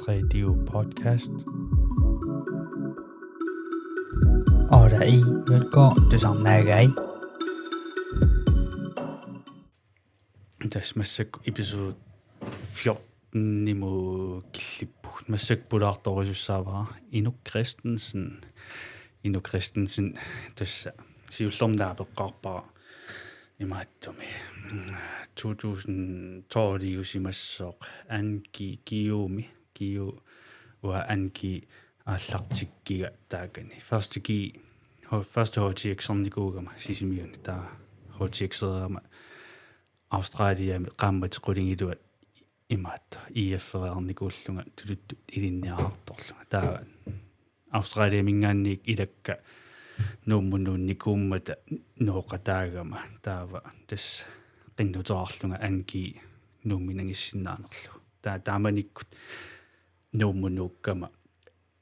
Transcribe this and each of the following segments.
Radio podcast. Og der i velgår det som nægge. Das massak episode 14 nimo klipput massak pulartorisussavara Inuk Christensen tässä siullornaapeqqarpara imaattumi 2012 usimassoq anki kiu wa anki аллартиккига таакани first HTX-орникуугама сисимиуни таа HTX-ерама Australia qaammat qulingilua imaat IF-ernikуулlunga tuluttu ilinniaartorlunga taa Australia mingaanniik ilakka nuummunuunnikuummata nooqataagama taava tass qinnutoarlunga anki nuumminangissinaanerlu taamanikkut nuummunuukkama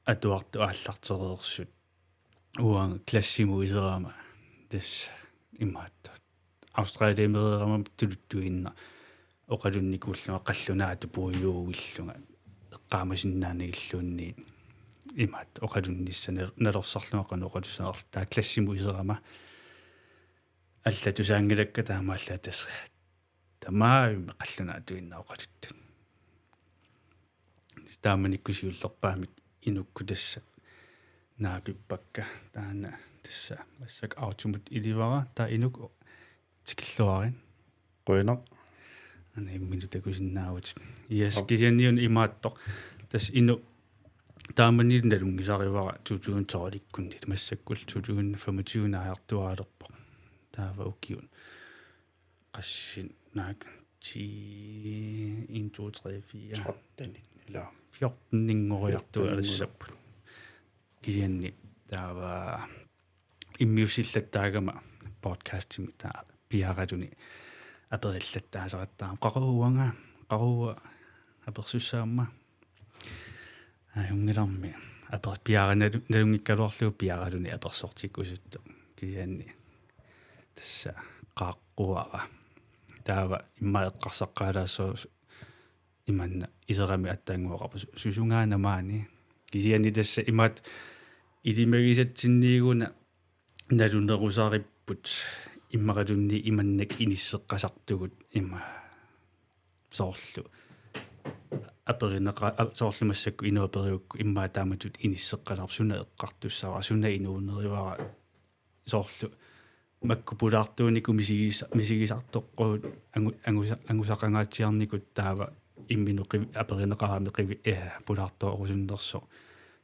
atuartu aallartereersut uang klassimu iserama tass imaat Australia meerama tuluttuinna oqalunnikuullunga qallunaatu puuyuugillunga eqqaamasinnaanigilluunniin imaat oqalunnissana nalorsarlunga qanoqalussanerl taa klassimu iserama allatusaangilakka taamaallatas tamaayume qallunaatuinna oqaluttun taamanikkusiullerpaamik inukku tassa naapippakka taana tassa massak autumut ilivara taa inuk tikilluarin qoinaq ani minutakusinnaavut yes kisianniun imaattoq tas inu taamanilnalungisarivara 2012 massakkul 2025 aartuaalerpoq taava ukiun qassin naak 10 1 2 3 4 13 ila 14 ningoriartua alassappu kisianni taava immiusillattaagama podcastimi taa piaratuni aperillataasarattaa qaruuga apersussaamma ajungilarmi aper piaranalungikkaluarlu piaratuni apersortikkusuttu kisianni tassa qaaqquara taava immaeqqarsaqqaalaasoo imanna iserami attaanguaqarpu susungaanamaani kisianni tassa imaat ilimagisatsinniiguna nalunerusaripput иммаралунни иманнак инissеққасартугут има соорлу аперинеқа соорлумассакку инуапериукку иммаа тааматут инissеққаларсуна эққартуссава суна инуунеривара соорлу маккупулаартуунику мисигисартоққуут ангусақангаатсиарникут таава имминеқи аперинеқарами қиви пулаартоорусуннерсо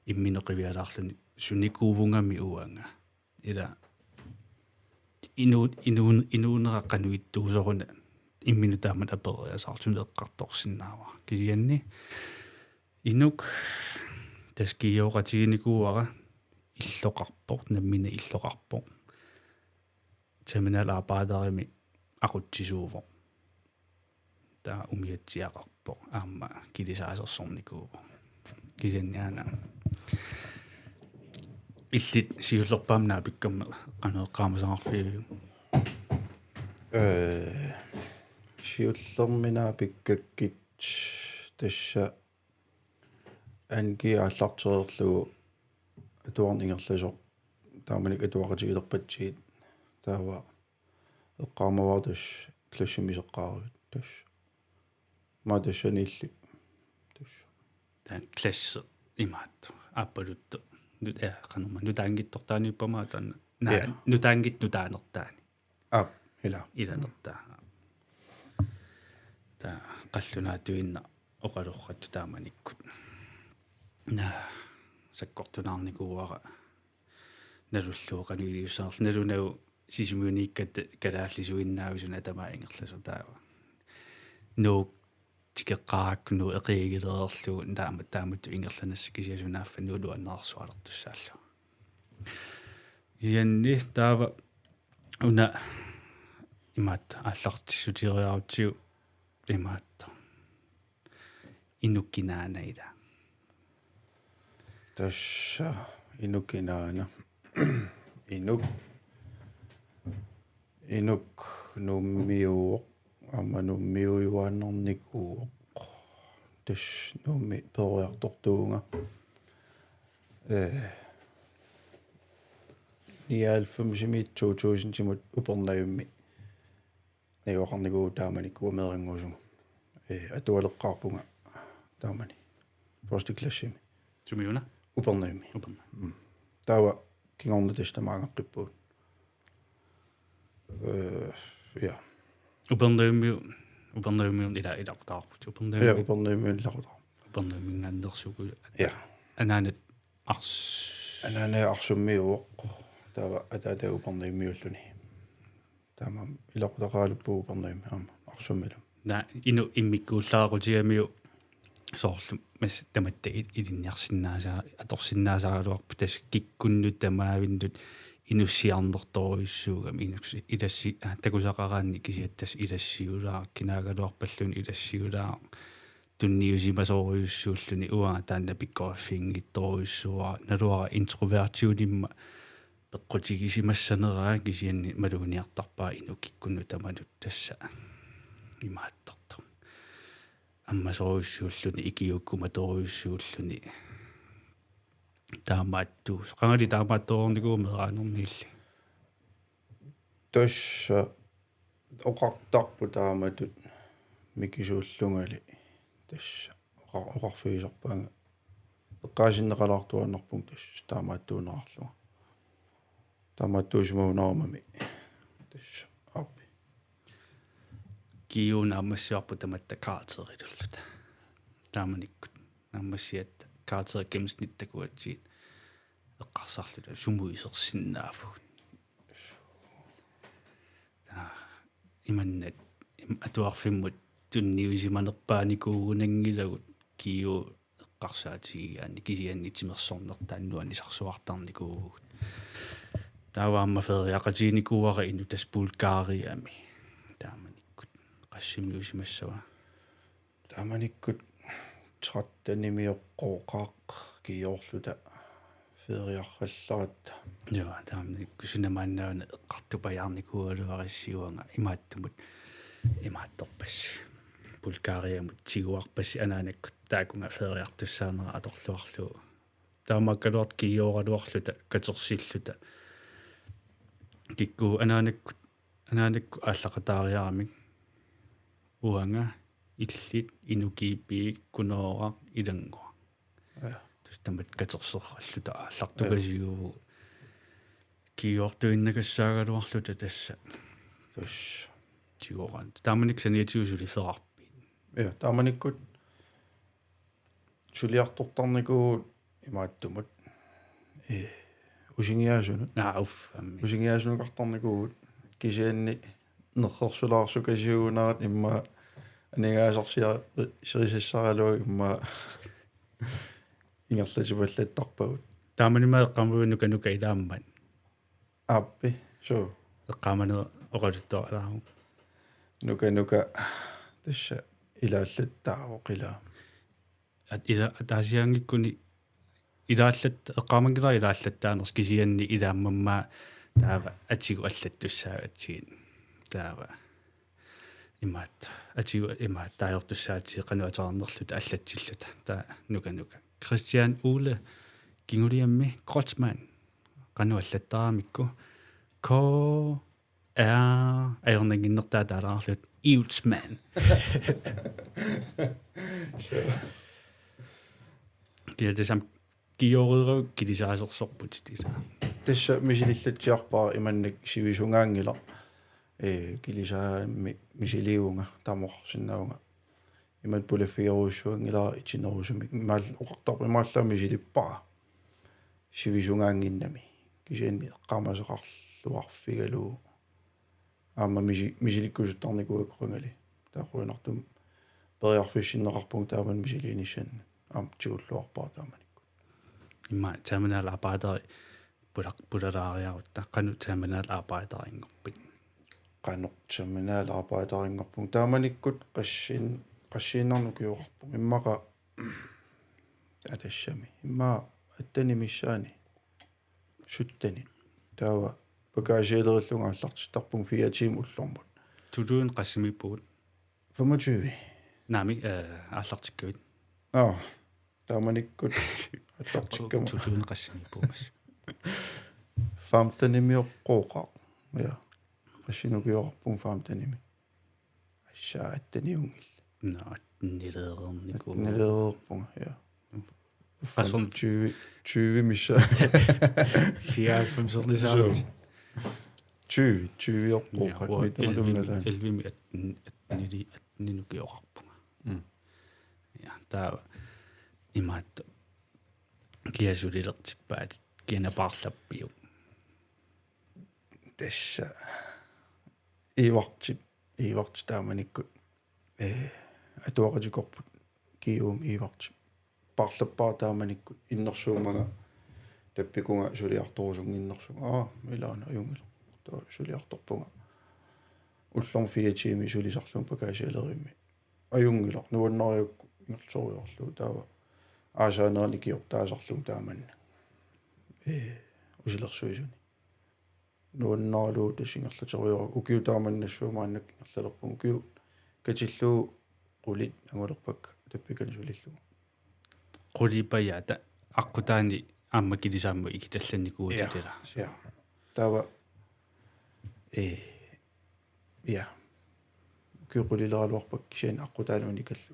имминеқивиалаарлуни суникуувунгами уанга ила inuuneraqqanuittuusoruna imminutaamat aperiasaartunu eqqartorsinnaava kisianni inuk taskiyooqatiginikuuara illoqarpoq nammina illoqarpoq terminalaapaatarimi aqutsisuuvoq taa umiatsiaqarpoq aamma kilisaasersornikuuvo kisianni aana illit siullerpaamnaa pikkamma qaneeqqaamasangarfiigu siullerminaa pikkakkit tassa anki aallartereerlugu atuarningerlasoq taamanik atuaqatigilerpatsiit taava eqqaamavaartus klassimiseqqaaruit tass ma tassanilli tass tan klasse imaat appaluttu nyt qanuma nutaangittortaaniuppama tan nutaangitnutaanertaani ilanertaa ta qallunaatuinna oqalorrattu taamanikkut sakkortunaarnikuuara nalulluoqanuiliussaarl nalunau sisimiuniikkat kalaallisuinnaavusuna tamaaingerlasu taava no tikeqqaraknu eqiigileerlugu taamattu ingerlanassa kisiasunaaffa nuuluannaarsualertussaallu ianni taava una imaat аллартиссутириарутсиу имаатта инуккинаanaida tassa inukkinaana inuk nummiuoq ammanummiuiuannernikuuoq тас нуумми перуиарторtuunga ниалфум симит 2000 тимут упернаюмми наюақарникуу таамани куамерингуусугу атуалеққарпунга таамани first class-ими сумиуна упернаюмми уперна таава кингорна тестамаангаққиппуут я упернаюмми ила илартаарпут упернаюмми лақутар упернаюмингааннерсугу я анаанат арс анаана арсуммиуоқ таава атаата упернаюммиуллуни таама илақутақаалуппуу упернаюмми аама арсуммилу на ину иммиккууллаарутиамиу соорлу мас таматта илинниарсинаасаа аторсинаасааруарпу тас киккуннут тамаавиннут инуссиарнерторуйуссуугам инукси иласси такусақараанни кисиаттас илассиулаа кинаагалуарпаллун илассиулаа тунниусимасоруйуссууллуни уаа таанна пиккоаффингитторуйуссуа налуара интровертиулимма пеққутигисимассанераа кисианни малугуниартарпаа инукиккунну таманут тасса имааттарто аммасоруйуссууллуни икиуккуматоруйуссууллуни таамааттуус қангали таамаатторникуумераанерниилли тасса оқартарпу тааматут микисууллунгали тасса оқарфигисарпаанга эққаасиннеқалаартуаннарпун тасса таамааттуунерарлуга таамааттуусимаунаармами тасса аппи киуна аммассиарпу таматта каатерилуллута тааманиккут аммассиатта каатер гемсниттакуатсиит эққарсарлута сумуисерсиннаафу иманнат атуарфиммут тунниусиманерпааникуугунангилагут киу эққарсаатигиаани кисианнитимерсорнертааннуани сарсуартарникуугут тааваамма фериақатиникууара ину тас Булгаариами тааманиккут qassimiusimassava тааманиккут 13-миоққоқаақ киорлута фериарралларатта я тааманикку сунамааннаана эққартупаяарникууалуариссиуанга имаатторпасси Булгаариамут тигуарпасси анаанаккут таакунга фериартуссаанера аторлуарлуу таамаккалуарт киоралуарлута катерсиллута кикку анаанакку ааллақатаариарамик уанга иллит инукииппиик куноора илангуа тустамат катерсерраллута ааллартукасиу киортуиннакассаагалуарлута тасса тус тигоран тааманик саниатиусули ферарпи я тааманиккут сулиартортарникуу имааттумут усингиаасунут науф амми усингиаасунукартарникуу кисианни нерхерсулаарсукасиуунерат имма анигаасарсиа сирисассаралуи имма ингерлатипаллаттарпагут тааманимаа эққамуунука нука илааммат аппи со эққаманер оқалуттоалаару нука тасса илааллаттаавоо қила ила таасиангиккуни илааллат эққамангила илааллаттаанерс кисианни илааммаммаа таава атигу аллаттуссаагатсигин таава имаат атигу имаат таajortussaatsi qanuatarnerlut аллатсиллута таа нука Christian Ole Gingoliammi Grotsman qanuallаттарамикку ko аернагиннертаа таалаарлут Iulsman киэтэсам киореру килисаасерсорпут тила тасса мисилиллатсиарпаа иманнак сивисунгаангила килисаамми мисилиунга тамоқарсинаунга имат пулаффиоруссуангила итинерусумик маал оқартарпимааллаами силиппара сивисунгаангиннами кисианни эққамасеқарлуарфигалуу аама мисиликкусуттарникуаккунгали таақуинартум периарфиссиннеқарпунг тааман мисилииниссан аам тигуллуарпаа тааманикку имма терминал arbejder пулалаариарут таққану терминал arbejdeрингорпит qannerterminalarbejderingorpung taamanikut qassiinnernukiuqarpung immaqa atassami imma attanimissaani suttani taava bagagelerillunga allartittarpung 4 timer ullormut tuduen qassimippuut 25 naami aallartikkuit тааманиккут аллартиккама тутуунеқассами пуумас фамтанимиоққооқа я qassinukioqarpung фамтаними ассаа аттаниунгил наа нилеерернику нэлеерпунга я Person 20 миша 94 сарвис 20 митамалумнала элвими атнинукиоқарпунга я таа имаат киасулилертиппаат кинапаарлаппиу тасса иварти тааманиккут атуақатикорпут киум иварти парлаппаа тааманиккут иннерсуумага таппикунга сулиарторусунгиннерсуга милаана аюнгил таа сулиарторпунга уллорм фиатими сулисарлуун пакаасиалеримми аюнгилар нуаннариукку ингерсориорлу таава аасаанерни киор таасарлуун тааманна усилерсуисуни нуаннаалуу тасингерлатериора укиу тааманнассуумааннак ингерлалерпун укиу катиллуу qulит ангулерпак таппикан сулиллу qulipayata аққутаани аама килисаамма икиталланникуутилера я таава я киуқулилералуарпак кисиан аққутаани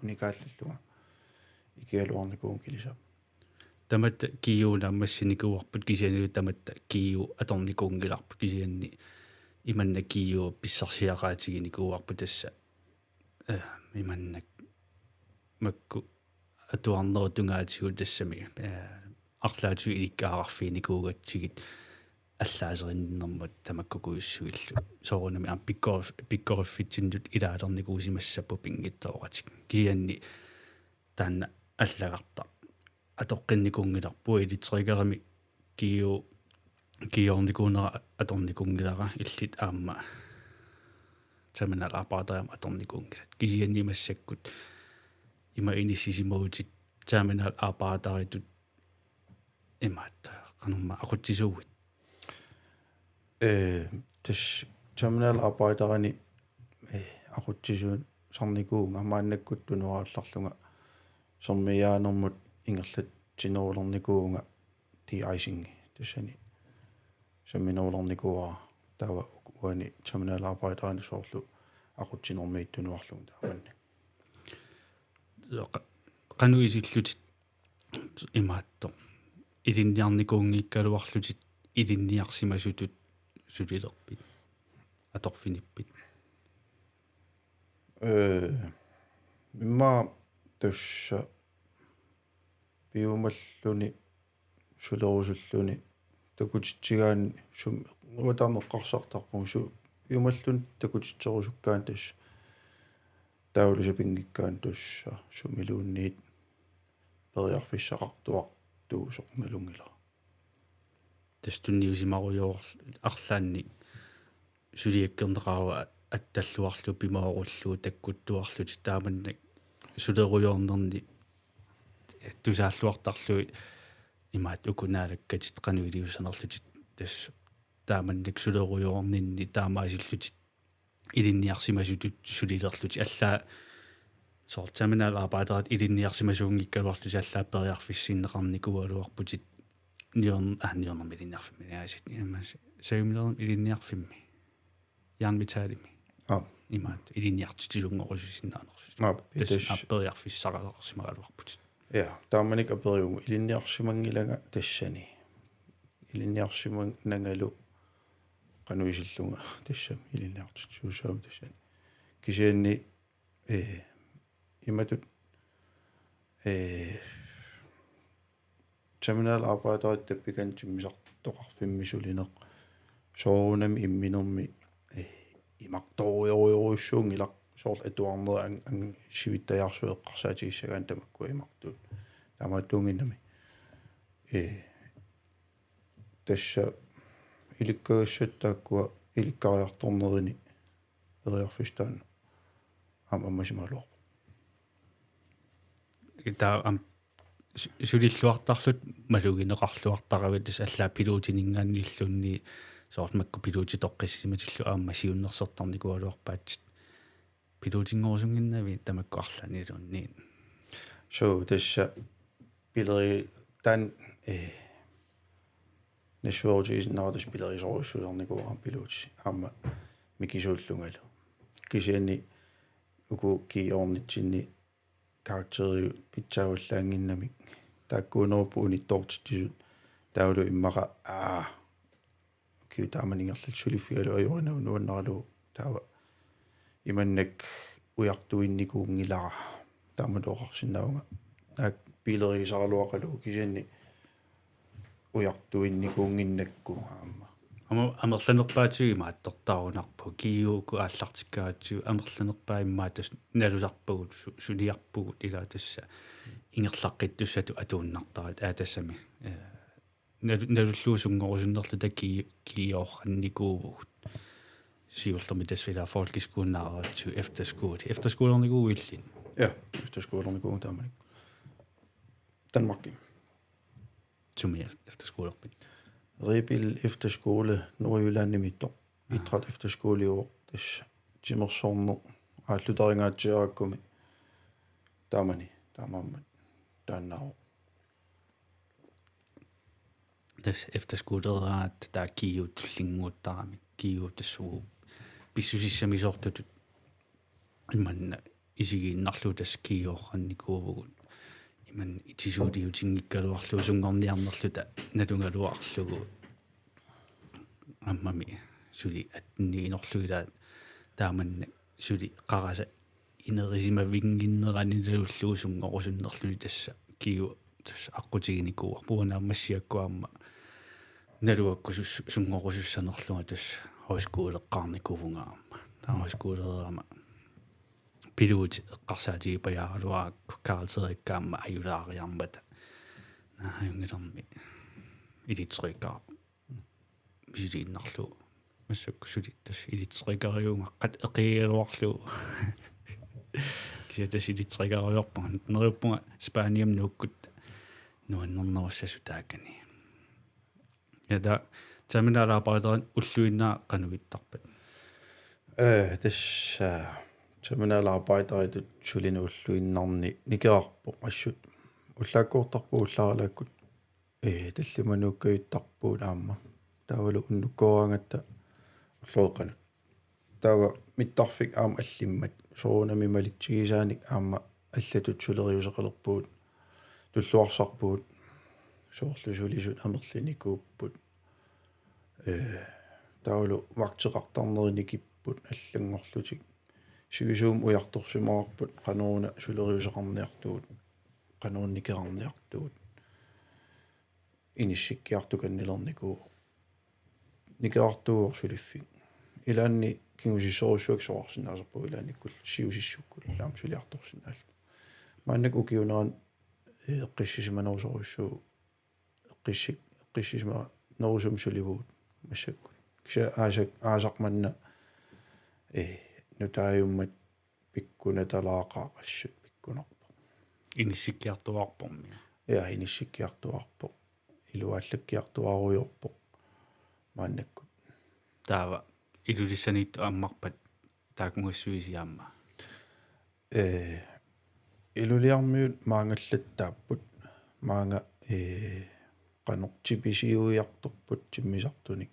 уникааллаллуга икиалуарникуун килисаам тамат киюуна массиникуарпут кисианилу таматта кию аторникуунгиларпут кисианни иманна кию писсарсиақаатигиникууарпу тасса иманнак макку атуарнеру тунгаатигу тассами арлаату иликкаарфиникуугатсигит аллаасериннэрмут тамаккукуйуссуиллу соорунами пиккорффитсиндут илаалерникуусимассаппу пингиттооратик кисианни таанна аллагарта атоққинникунгиларпу илитригерами киорникуунера аторникунгилара иллит аама таманал апаатаам аторникунгилат кисианни массаккут има инисисимоутит таманал апаатаритут имаатта канумма ақутсисууит тас таманал апаатарани ақутсисуун сарникуунга мааннаккут тунуаалларлунга сормиаанермут ингерлат тинерулерникуунга ти айсинги тассани самминерулерникуа таава уани таманал апаатарани соорлу ақутсинермиит тунуарлунга тааманна qanуисиллутит имаатто илинниарникуунгиккалуарлутит илинниарсимасутут сулилерпит аторфиниппит мимма тусса пиумаллуни сулерусуллуни такутитсигаан сум уатаамеққарсартарпун су пиумаллун такутитсерусуккаан тасс таулусапингиккаан тусса сумилуунниит периарфиссақартуартуу сормалунгила тастунниусимаруйоор арлаанни сулиаккернеқарва атталлуарлу пимаоруллуу таккуттуарлути тааманнак сулеруйоорнерни тусааллуартарлуи имаат укунаалаккатит qanуилиусанерлутит тасс тааманнак сулеруйоорнинни таамаасиллутит илинниарсимасутут сулилерлути аллаа соортаминал апаатерат илинниарсимасуунгиккалуарлути аллаа периарфиссиннеқарникуалуарпутит ниорнер илинниарфимминаасит имаас саимилерн илинниарфимми яанмитаалими имаат илинниартитилунгорусисиннаанерсус тас периарфиссаралерсимагалуарпутит я тааманик апериугу илинниарсимангилага тассани илинниарсимангалу qanуисиллунга тассам илинниартит суусаам тассани кисианни иматут terminal arbejder таппикан тиммисартоқарфиммисулинеқ соорунами имминерми имарториориуссуунгилақ соорл атуарнера ан сивиттаярсуэққарсаатигиссагаан тамакку имартуут таамааттуунгиннами тасса иликкагассаттааккуа иликкариарторнерини периарфистаан аммасималуар таа сулиллуартарлут малугинеқарлуартаравит тас аллаа пилуутинингаанниллунни соорт макку пилуути тоққиссиматиллу аама сиуннерсертарникуалуарпаатит пилуутингорусунгиннави тамакку арланилунни so tassa pilleri tan nashvoogiisnaatus pilerisoruissuusornikuuram piluutsi aamma mikisuullungalu kisianni uku kiiornitsinni karakteriu pitsaavallaanginnamik taakkuunerpu unittoortittisut taulu immaqa kiutaamaningerlat suliffigalu ajorinagu nuannaralu taava imannak ujartuinnikuungilara taamaloqarsinnaunga naak pilerigisaraluaqalu kisianni ujartuinnikuunginnakku aamma амерланерпаатигима аттортаарунарпу киюуку ааллартиккаатсиу амерланерпаиммаатас налусарпагут сулиарпугут илаа тасса ингерлаққиттуссату атууннартарат аатассами налуллуусунгорусуннерлу таки киорранникуувгут сиуллерми тасвила фолкискууннаараатсу эфтерскуулерникууиллин ja efterskolernikuu taamanik Danmarkin sumi efterskolerpit Rebil efterskole Nordjylland imittor idræt efterskole i år des Timmersorno aalluteriнгaatsiarakkumi taamani taannau das efterskolerat der kiutullinguuttarami kiutassugu pissusissamisortutut imman isigiinnarlu tas kiorrannikuuvugut иман итисуудиутингиккалуарлу сунгорниарнерлута налунгалуарлугу аммами сули аттинниинерлуилаат тааманна сули қараса инерисимавингиннеранилуллуу сунгорусуннерлуни тасса киу тас аққутигиникуа пуанаамассиаккуамма налуакку сунгорусуссанерлуга тас хоскуулеққарникувунгаама таамаскуулераама piluut eqqarsaatigi pajaaruaakku kaarteriikkaamma ajulaaриармата нааюнгилэрми илитсерикаа мисилииннарлу массакку сули тас илитсерикариунга қат эқиилуарлу киатас илитсерикариорпа неруппунга спааниам нууккут нуаннернеруссасу таакани яда таминалаапаритеран уллуиннаа qanugittarpat тасса terminalarbejderit sulinuulluinnarni nikerarpo assut ullaakkuortarpu ullaralakkut tallimanuukkayuttarpuut aamma taavalu unnukkorangatta ulluoqanut taava mittarfik aam allimmat soonami malitsigisaanik aamma allatut suleriuseqalerpuut tulluarsarpuut soorlusulisut amerlinikuupput taavalu vaqteqartarnerinikkipput allangorlutik сивисуум уярторсумаарпут qanуuna сулериусеқарниартуут qanуунникеқарниартуут иниссиккиартуканнилерникуу никеартууор сулиффик илаанни кингусиссорусsuak соорсинаасерпу илаанниккул сиусиссуккул лаам сулиарторсинаал мааннак укиунеран эққиссисиманерусоруссуу эққиссисима нерусум суливуут массакку киса аасақманна нутааюммат пиккунаталаақаақассут пиккунарпо иниссиккиартуарпорми иниссиккиартуарпо илуааллаккиартуаруйорпо мааннаккут таава илулиссаниитту аммарпат таакмуассуисиаама илулиармиут маангаллаттааппут маанга qanортиписиуиарторпут тиммисартуник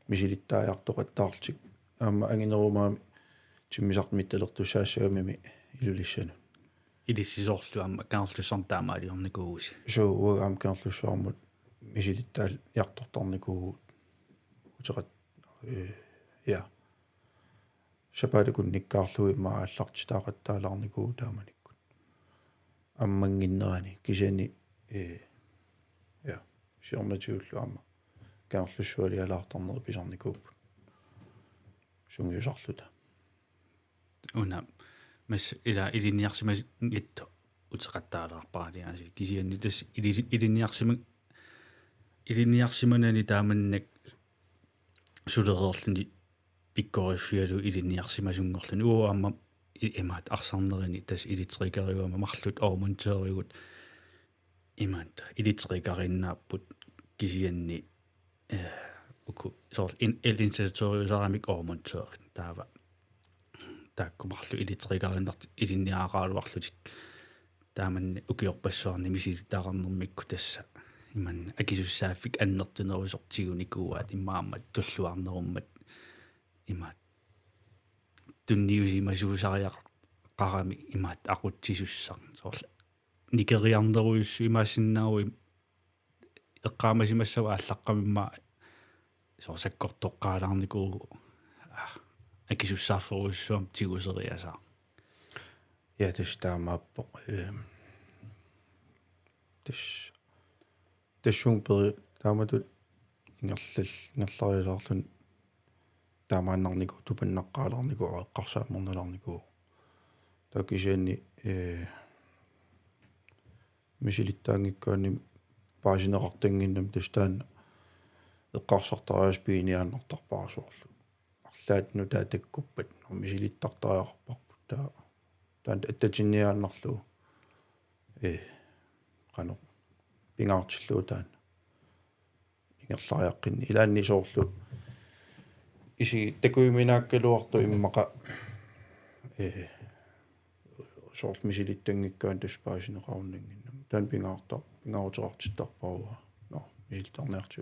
мисилиттааяртоқаттаарлик аама ангинеруmaami тиммисартмитталертуссаассагамими илулиссану илиссисоорлу аама канерлуссартаамаалиорникууси суу аам канерлуссуармут мисилиттаал яртортарникуугут утеқат я шапаалакун никкаарлуи маалларти таақаттаалаарникуу тааманиккут аммангиннерани кисиани я сиорнатиуллу аама канерлуссуалиалаартарнери писарникууп сунгиусарлута уна мас ила илинниарсима гитто утеқаттаалаарпаалиаси кисианни тас илинниарсиманани тааманнак сулереерлуни пиккориффиалу илинниарсимасунгорлуни уамма имаат арсарнерини тас илитерикариуама марлут оомунтериугут имаат илитерикариннааппут кисианни уку соор элинсаториусарамик оомунтерит таава тааккумарлу илитерикариннарт илинниаарааруарлутик taaman ukiorpassuarni misilitaaqarnermikku tassa iman akisussaaffik annertinerusortiguniikuuaat immaammat tulluarnerummat imaat tunniusimasuusariaqarami imaat aqutsisussaq soorla nikeriarneruissu imaassinnaaru eqqaamasimassava аллаққамимма соорсаккортоққаалаарникуугу акисуссаарферуиссуам тигусериасаа ja das taamaappo тассунгпери тааматут ингерлариалаарлун таамааннарнику тупаннаққаалаарнику эққарсааммерналаарнику такисианни мисилиттаангиккуанни паасинеқартангиннам тастаана эққарсартариас пииниааннартарпаарсуорлу арлаат нутаа таккуппат мисилиттартариақарпарпут таан аттатинниааннарлу qano pingaartilluu taan ingerlariaqqinni ilaanni soorlu isi takuiminaakkaluartu immaqa soort misilittanngikkaan taspaasinеqarunanginnam taan pingaarutaqartittarparua no misiltarniartu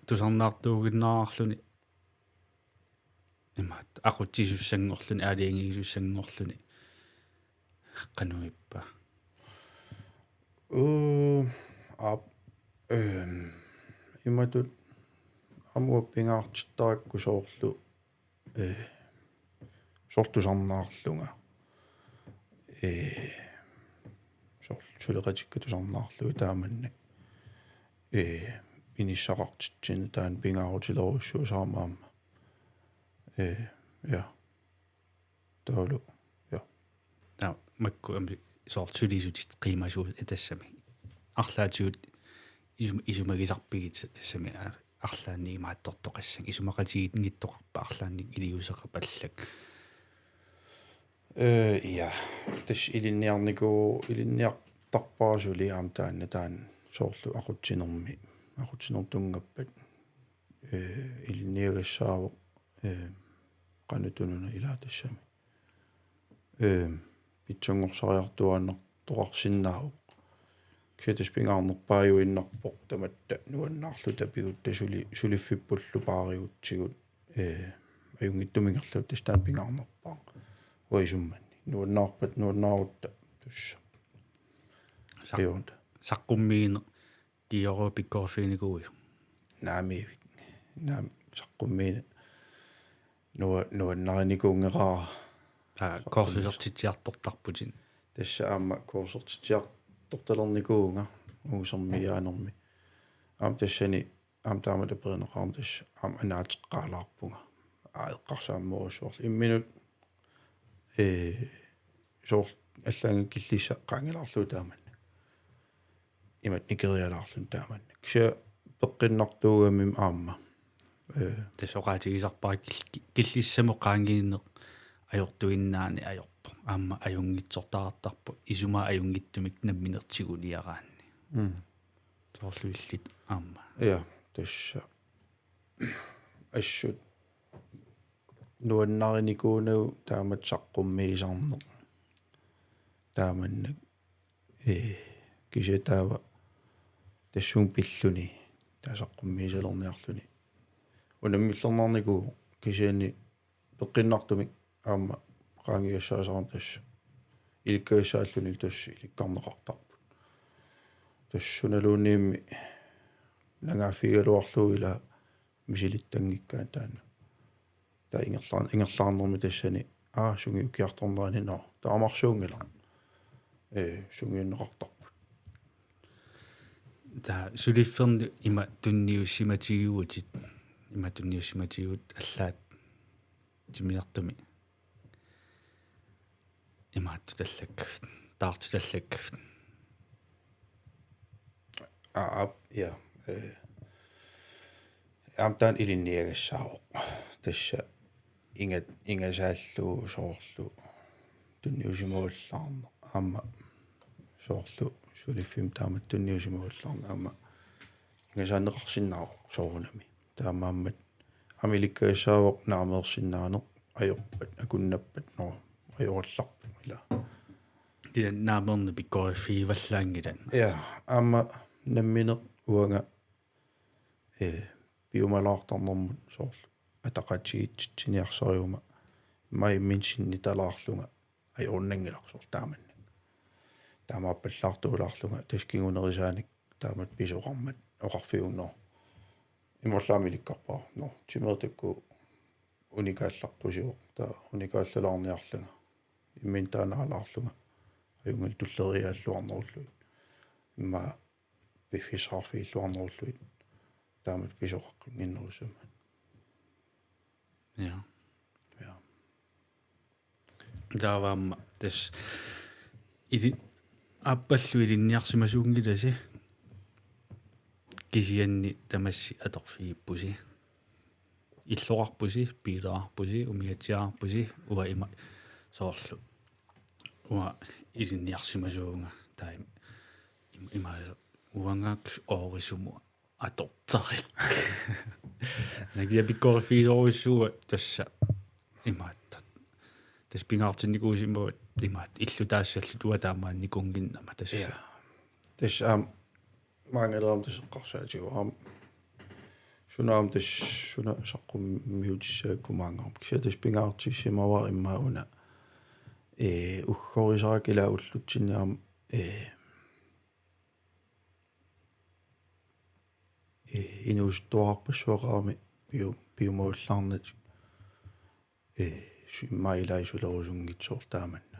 tusarnaartuuginnaarluni имаат aqutsisussangorluni аалиангигисуссангорлуни qanuippa иматут амуа пингаартиттаракку соорлу сортусарнаарлунга сулеqatikku tusarnaarlugu taamannак иниссақартитсин таан пингаарутилоруссуусаамаама ja таалу ja таа макку амби соортсулисутит қимасуут атассами арлаатигут исумагисарпигит тассами арлаанни мааттортоқассаг исумақатигит ниттоқарпа арлаанник илиусеқапаллак ja тас илинниартарпаасули аам таанна таан соорлу aqutsinerntuнгаппат илинниагассааву qanutунуна илаатассами питсунгорсариартуааннартоқарсиннааву кисатас пингаарнерпааюиннарпоқ таматта нуаннаарлу тапигут сулиффиппуллу паариутсигут аюнгиттумингерлу тастаан пингаарнерпаа уисуммани нуаннаарутта тусса саёнта саққуммиин киору пиккорфиникуи наами саққуммиин нуаннариникуунгераа корсусертитсиартортарпутин тасса аама корсертитсиарторталерникуунга уусермиаанерми аам тассани аам таамата перинеқарма тасса аам анаатеққаалаарпунга эққарсаамморусуорл имминут соор аллаанга киллиссаққаангиларлуу тааманна имат никериалаарлун тааманна киса пеққиннартуугамим аама тасоqaатигисарпаа киллиссамоqaангиинне ajortuinnaani ajorpo aamma ajunngitsortaqartarpu isuma ajunngittumik namminertiguliaraanni toorluillit aamma ja tassa assut nuannarинikuunau taamat saqqummiisarneq taamannak kisataava tassung pilluni taasaqqummiisalerniarluni unamillernerniku kisiani peqinnartumik аама qaangiassaasaram tassa ilikkaissaalluni tassi ilikkarneqartarput tassunaluunniimmi nangaafigaluarluila misilittangikkaan taanna taa ingerlaarnermi tassani sungi ukiartornerani no taamarsuungila sungiunneqartarput taa sulifferni ima tunniussimatigiutit ima tunniussimatigut allaat тимиартуми имааттуталлаккафит таартуталлаккафит ja амтаан илинниагассаавоқ тасса ингасааллуу соорлу тунниусимууллаарна аама соорлу сулиффим таамат тунниусимууллаарна аама ингасаанеқарсиннаавоқ соорунами таамааммат амиликкассаавоқ наамеерсиннаанеқ ajorpat akunappat no ajorallarpu ila det nærmere begår fivallangilan ja amma nammine uanga biumalartarnermut soorlu ataqatigiitsiniarsoriuma mai minsinni talaarlunga ai unnangilarsoor taamanna taamaappallaartuulaarlunga taskigunerisanik taamat pisoqarmat oqarfiunnor иморлаамиликкарпаа но тимертакку уникаалларпусио та уникааллалаарниарлунга иммин таанаалаарлунга аюнгал туллериааллуарнеруллуит имма бифисаарфииллуарнеруллуит таамат писоқаққингиннерусума ja ja davam des ili appallu ilinniarsimasuungilasi kisianni tamassi atorfiippusi illuarpusi piilaarpusi umiatiaarpusi uwa ima soorlu uwa ilinniarsimasuunga taim ima uangaaks oorisumu atortarik nagia pikkorfiisorussua tassa imaattat tas pingaartinnikuusimma imaat illu taassallut uwa taamaannikunginnama tassa ja des maangelam teseqqarsaatigu sunaam des suna saqqum miutissaakkumaangarum kisa des pingaartissimawa immauna uggorisaakila ullutsinniam inuustuarpassuaqaami piumaullaarnat mailaisulorusungitsoor taamanna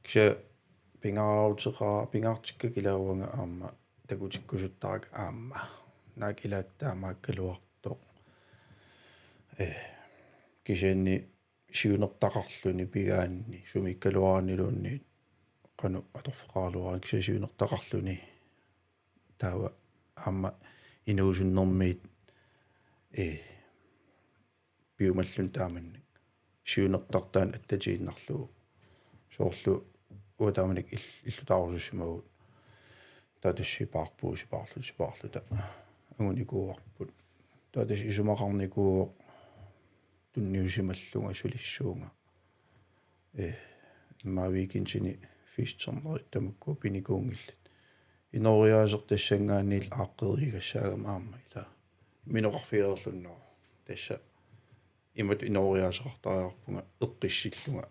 kisa pingaartikka kilauanga aamma takutikkusuttarak aamma naakilaaktaamaakkaluartoq kisanni siunertaqarluni pigaanni sumikkaluaranniluunni qanu atorfeqarluaraan kisa siunertaqarluni taawa aamma inuusunnermiit piumallun taamannak siunertartaan attatiinnarlugu soorlu uataamanik illutaarusussimagut taatassipaarpuusipaarluta angunikuuarput taatas isumaqarnikuuq tunniusimallunga sulissuunga imaaviikinsini fiisternerit tamakku pinikuungillat inoriaasertassangaanniil aaqqerigassaaga aamma ila minoqarfiерlunno tassa imat inoriaasertarjarpunga eqqissillunga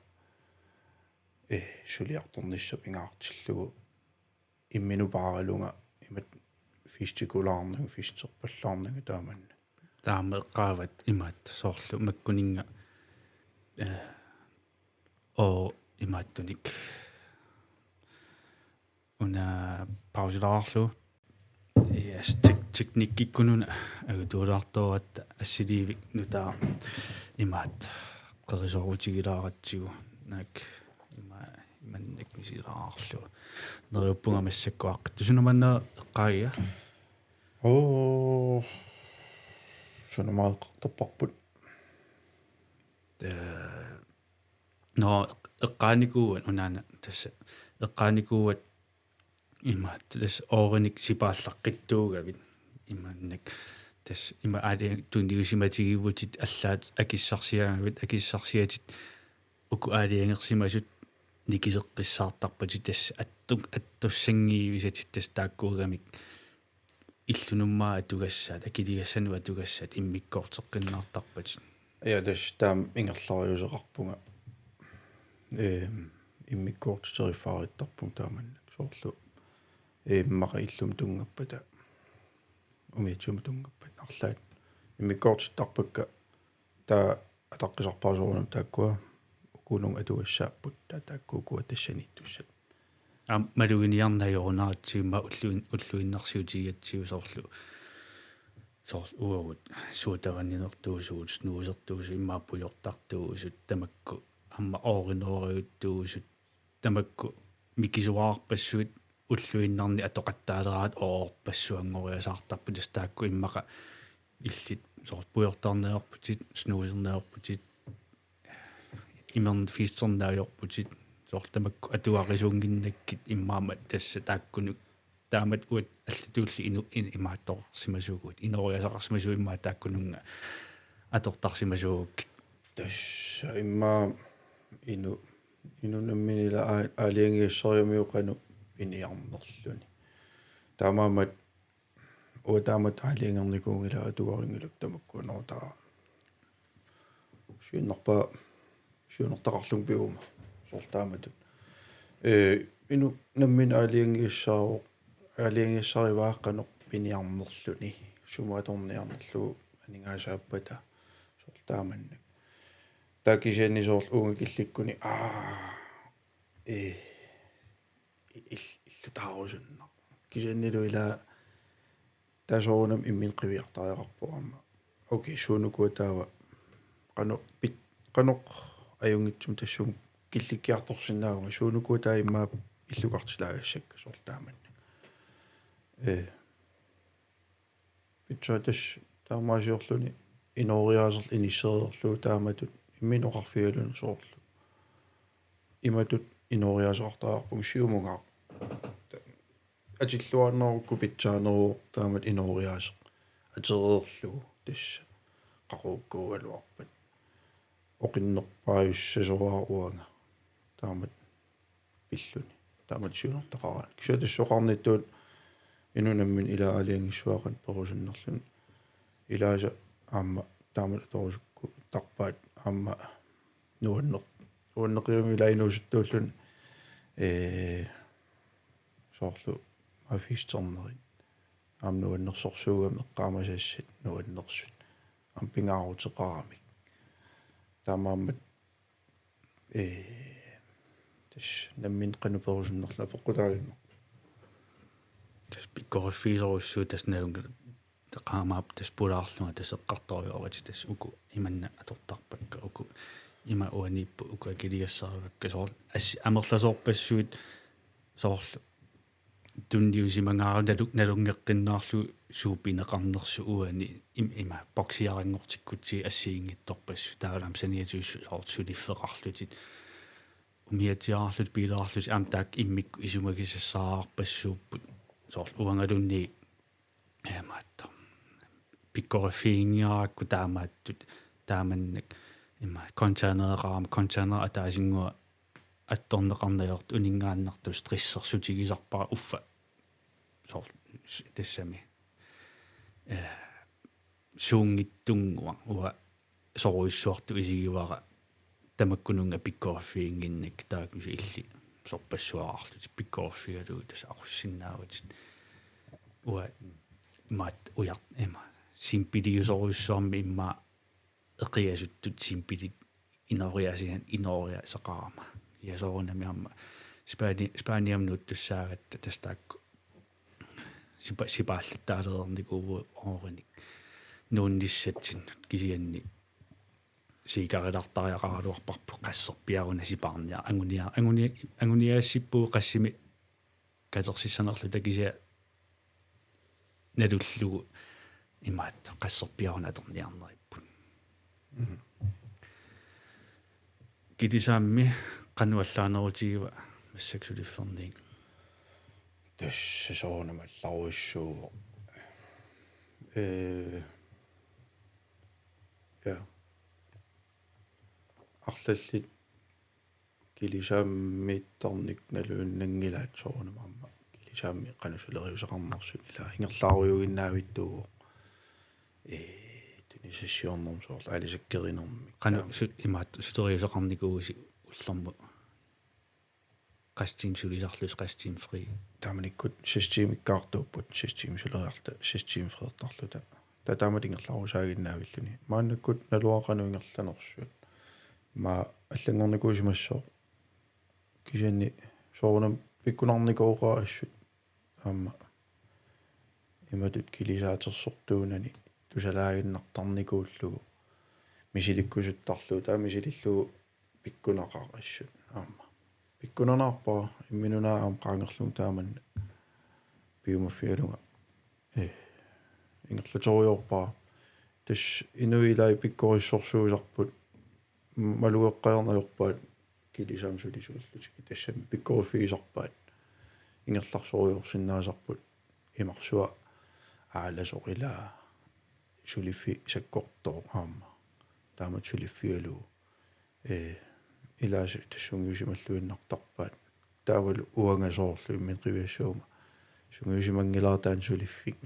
suliartornissa pingaartillugu imminupaaralunga imat fistikulaarnung fisterpallaarnung taamanna taama eqqaavat imaat soorlu makkuninga oo imaattunik una pausilaarlu yes teknikkikkununa agutuulaartorat assiliivik nutaa imaat qerisorutigilaarattigu naak imannak misilaarlu neriuppunga massakkuaq tusunamanna eqqaagia sunamaaqartorparput no eqqaanikuuan unaana tassa eqqaanikuuat imaat tas oorinik sipaallaqqittuugavit imannak tas ima aali tundiusimatigivutit allaat akissarsiagavit uku aaliangersimasut nikiseqqissaartarpati tassa attussangiivisatit tas taakkuugamik illunummaa atugassaat akiligassanu atugassaat immikkoorteqqinnaartarpat ja des taam ingerlariuseqarpunga immikkoorteterifaarittarpung taamannak soorlu maqa illum tungappata umiitsum tungappat arlaat immikkoortittarpakka taa ataqqisarpaasuunam taakkua ukunung atugassaapput taakkuukua tassanittussat maluiniarnajorunaatsiimma ulluinnersiutigatsiu soorlu uagut suutaranninertuusuut snuusertuusu immaappuljortartuusut tamakku amma oorineoriuttuusut tamakku mikisuaarpassuit ulluinnarni atoqattaалераат оорпассуангориасаартарпут таакку иммаqa илlit soort pujortarneorputit snuuserneorputit имерн фистернаajorputit soort tamakku atuarisuunginnakkit immaama tassa taakkunuk taamat uat allituulli imaattorsimasuugut inoriasaqarsimasuu immaa taakkununga atortarsimasuuguk tassa imma inu инунамминила аалиангиассариумиуқану пиниарнерлүни таамаамат уатаамат аалиангерникуунгила атуарингилук тамаккуанерутаа сиуннертақарлун пиума сортааматут ину наммин аалиангиассаривааққанеқ пиниарнерлүни сумааторниарнерлу анингаасааппата сортааманнак таакисианни соорлу уунга килликкуни иллутаарусунна кисианнилу ила тасоорунам иммин қивиартариақарпуарма окей суунукуатаава qanuq ajungitsum tassum killikkiartorsinnaagunga suunukua immaa illuqartilaaгассакка сортааманна питсатас таамаасиорлуни инориаасерл иниссереерлуу тааматут имминоқарфигалуни соорлу иматут инориаасеқартаарпуг сиумунгаа атиллуарнерукку питсаанеруу таамат инориаасеқ атереерлугу тасса qaquukkuugaluarpat oqinnerpaayussasuaruanga taamat pilluni taamat siunertaqaraan kisuatassoqarnittuut inunammin ilaaliangissuaqan perusunnerlun ilaasa aamma taamat atorusukku tarpaat aamma nuanneqiumi ilainuusuttuullun soorlu mafisternerit aam nuannersorsuugam eqqaamasassat nuannersut am pingaaruteqaramik таамаамат тас наммин кануперусуннерла пеққутаагинно тас пиккориффисоруссуу тас налунга теқаамаап тас пулаарлунга тасеққарториорати тас уку иманна атортарпакка уку има уаниппу уку акилиассааракка соор асси амерласоорпассуут соорлу тунниусимангаару налунгеққиннаарлу суупинеқарнерсу уани има боксиарингортиккутси ассиингитторпассу таалам саниатуссу соорт сулиффеқарлутит умиатиаарлут пилаарлут аам таак иммикку исумагисассаарпассууппут соорт уангалунни маатто пиккорифиингиаракку таамааттут тааманнак има контейнер атаасингуа атторнеқарнаёрт унингааннарту стриссерсутигисарпара уффа соор тассами суунгиттунгуа уа соруиссуарту исигивара тамаккунунга пиккорфиингиннак таакуси илли сорпассуаарлути пиккорфигалуу тас ақуссиннааватит уа маат уяр эма симпилиусоруиссуарми имма эқиасуттут симпилит инориасиан инориасеқарама ясорунами амма спааниамнут туссаагатта тастаакку сипааллаттаалерникуу оорник нуунниссатсиннут кисианни сигарилартариақаралуарпарпу qassерпиаруна сипаарниа ангуниаассиппуу qassimi катерсиссанерлу такисиа налуллугу имаат qassерпиаруна атерниарнериппут китисаамми qannuallaanерутигива массаксулифферник тассасоонамалларуиссуу я арлаллит килисааммиитторник налууннангилаат соонамаама килисаамми qanusулериусеқарнарсут ила ингерлааруйугиннаавиттугу тунисассиорнерм соорлу алисаккеринерми qanu имаат сутериусеқарникууси уллэрму qastим сулисарлус qastим фри тааманиккут системиккаартууппут систем сулериарта систем фреэртарлута таамалингерлаарусаагиннаавиллуни мааннаккут налуақануингерланерсуат ма аллангорникуусимассоо кисианни соорунам пиккунарникоогаа ассут аама иматут килисаатерсортуунани тусалаагиннартарникууллугу мисиликкусуттарлуу таа мисилиллугу пиккунақаа ассут аама пиккунанаарпаа имминунаа аам qaangерлун тааманна пиумаффиалунга ингерлаториорпаа тас инуилай пиккориссорсуусарпут малуэққаернаёрпаат килисаамсулисууллутик тассами пиккориффигисарпаат ингерларсориорсиннаасарпут имарсуа ааласоқилаа сулиффи саккортоо аама таамат сулиффиалуу илаасу тассунгиусималлуиннартарпаат таавал уангасоорлу иммин қивиассуума сунгиусимангилаартаан сулиффик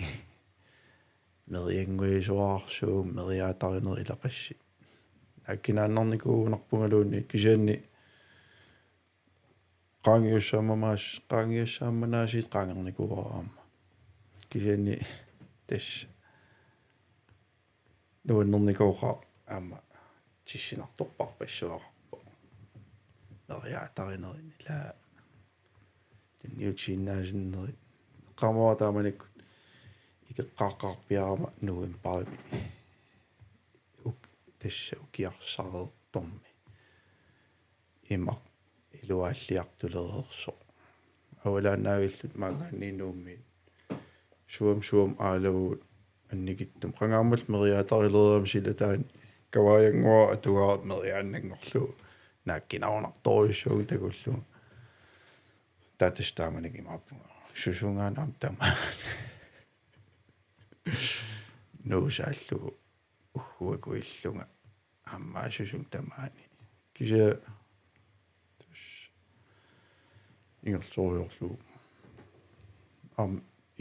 мериангуисуаарсуу мериаатаринери илақасси аккинааннарникууунарпунгалуунни кисианни qaangiussaammaнаасиит qaangernikуараама кисианни тасс нуаннерникууqa аама тиссинарторпарпассуақарпо мериаатаринерини ла тинниутсииннаасиннери qamava taamanik икеққааққарпиарама нуим парими тасса укиарсареэрторми имақ илуааллиартулереерсо авалаанаавиллут маангаанниинуумми суам аалавут анникиттум qangaammal meriaatarileriam silataani kavaayangua atugaat meriaannanngorlu naakkinarunartoruissuugi takullu tatestaamanik imaappunga susungaanaam tama nuusaallugu ugguakuillunga аммаа сусун тамаани кися ингерторюорлу ам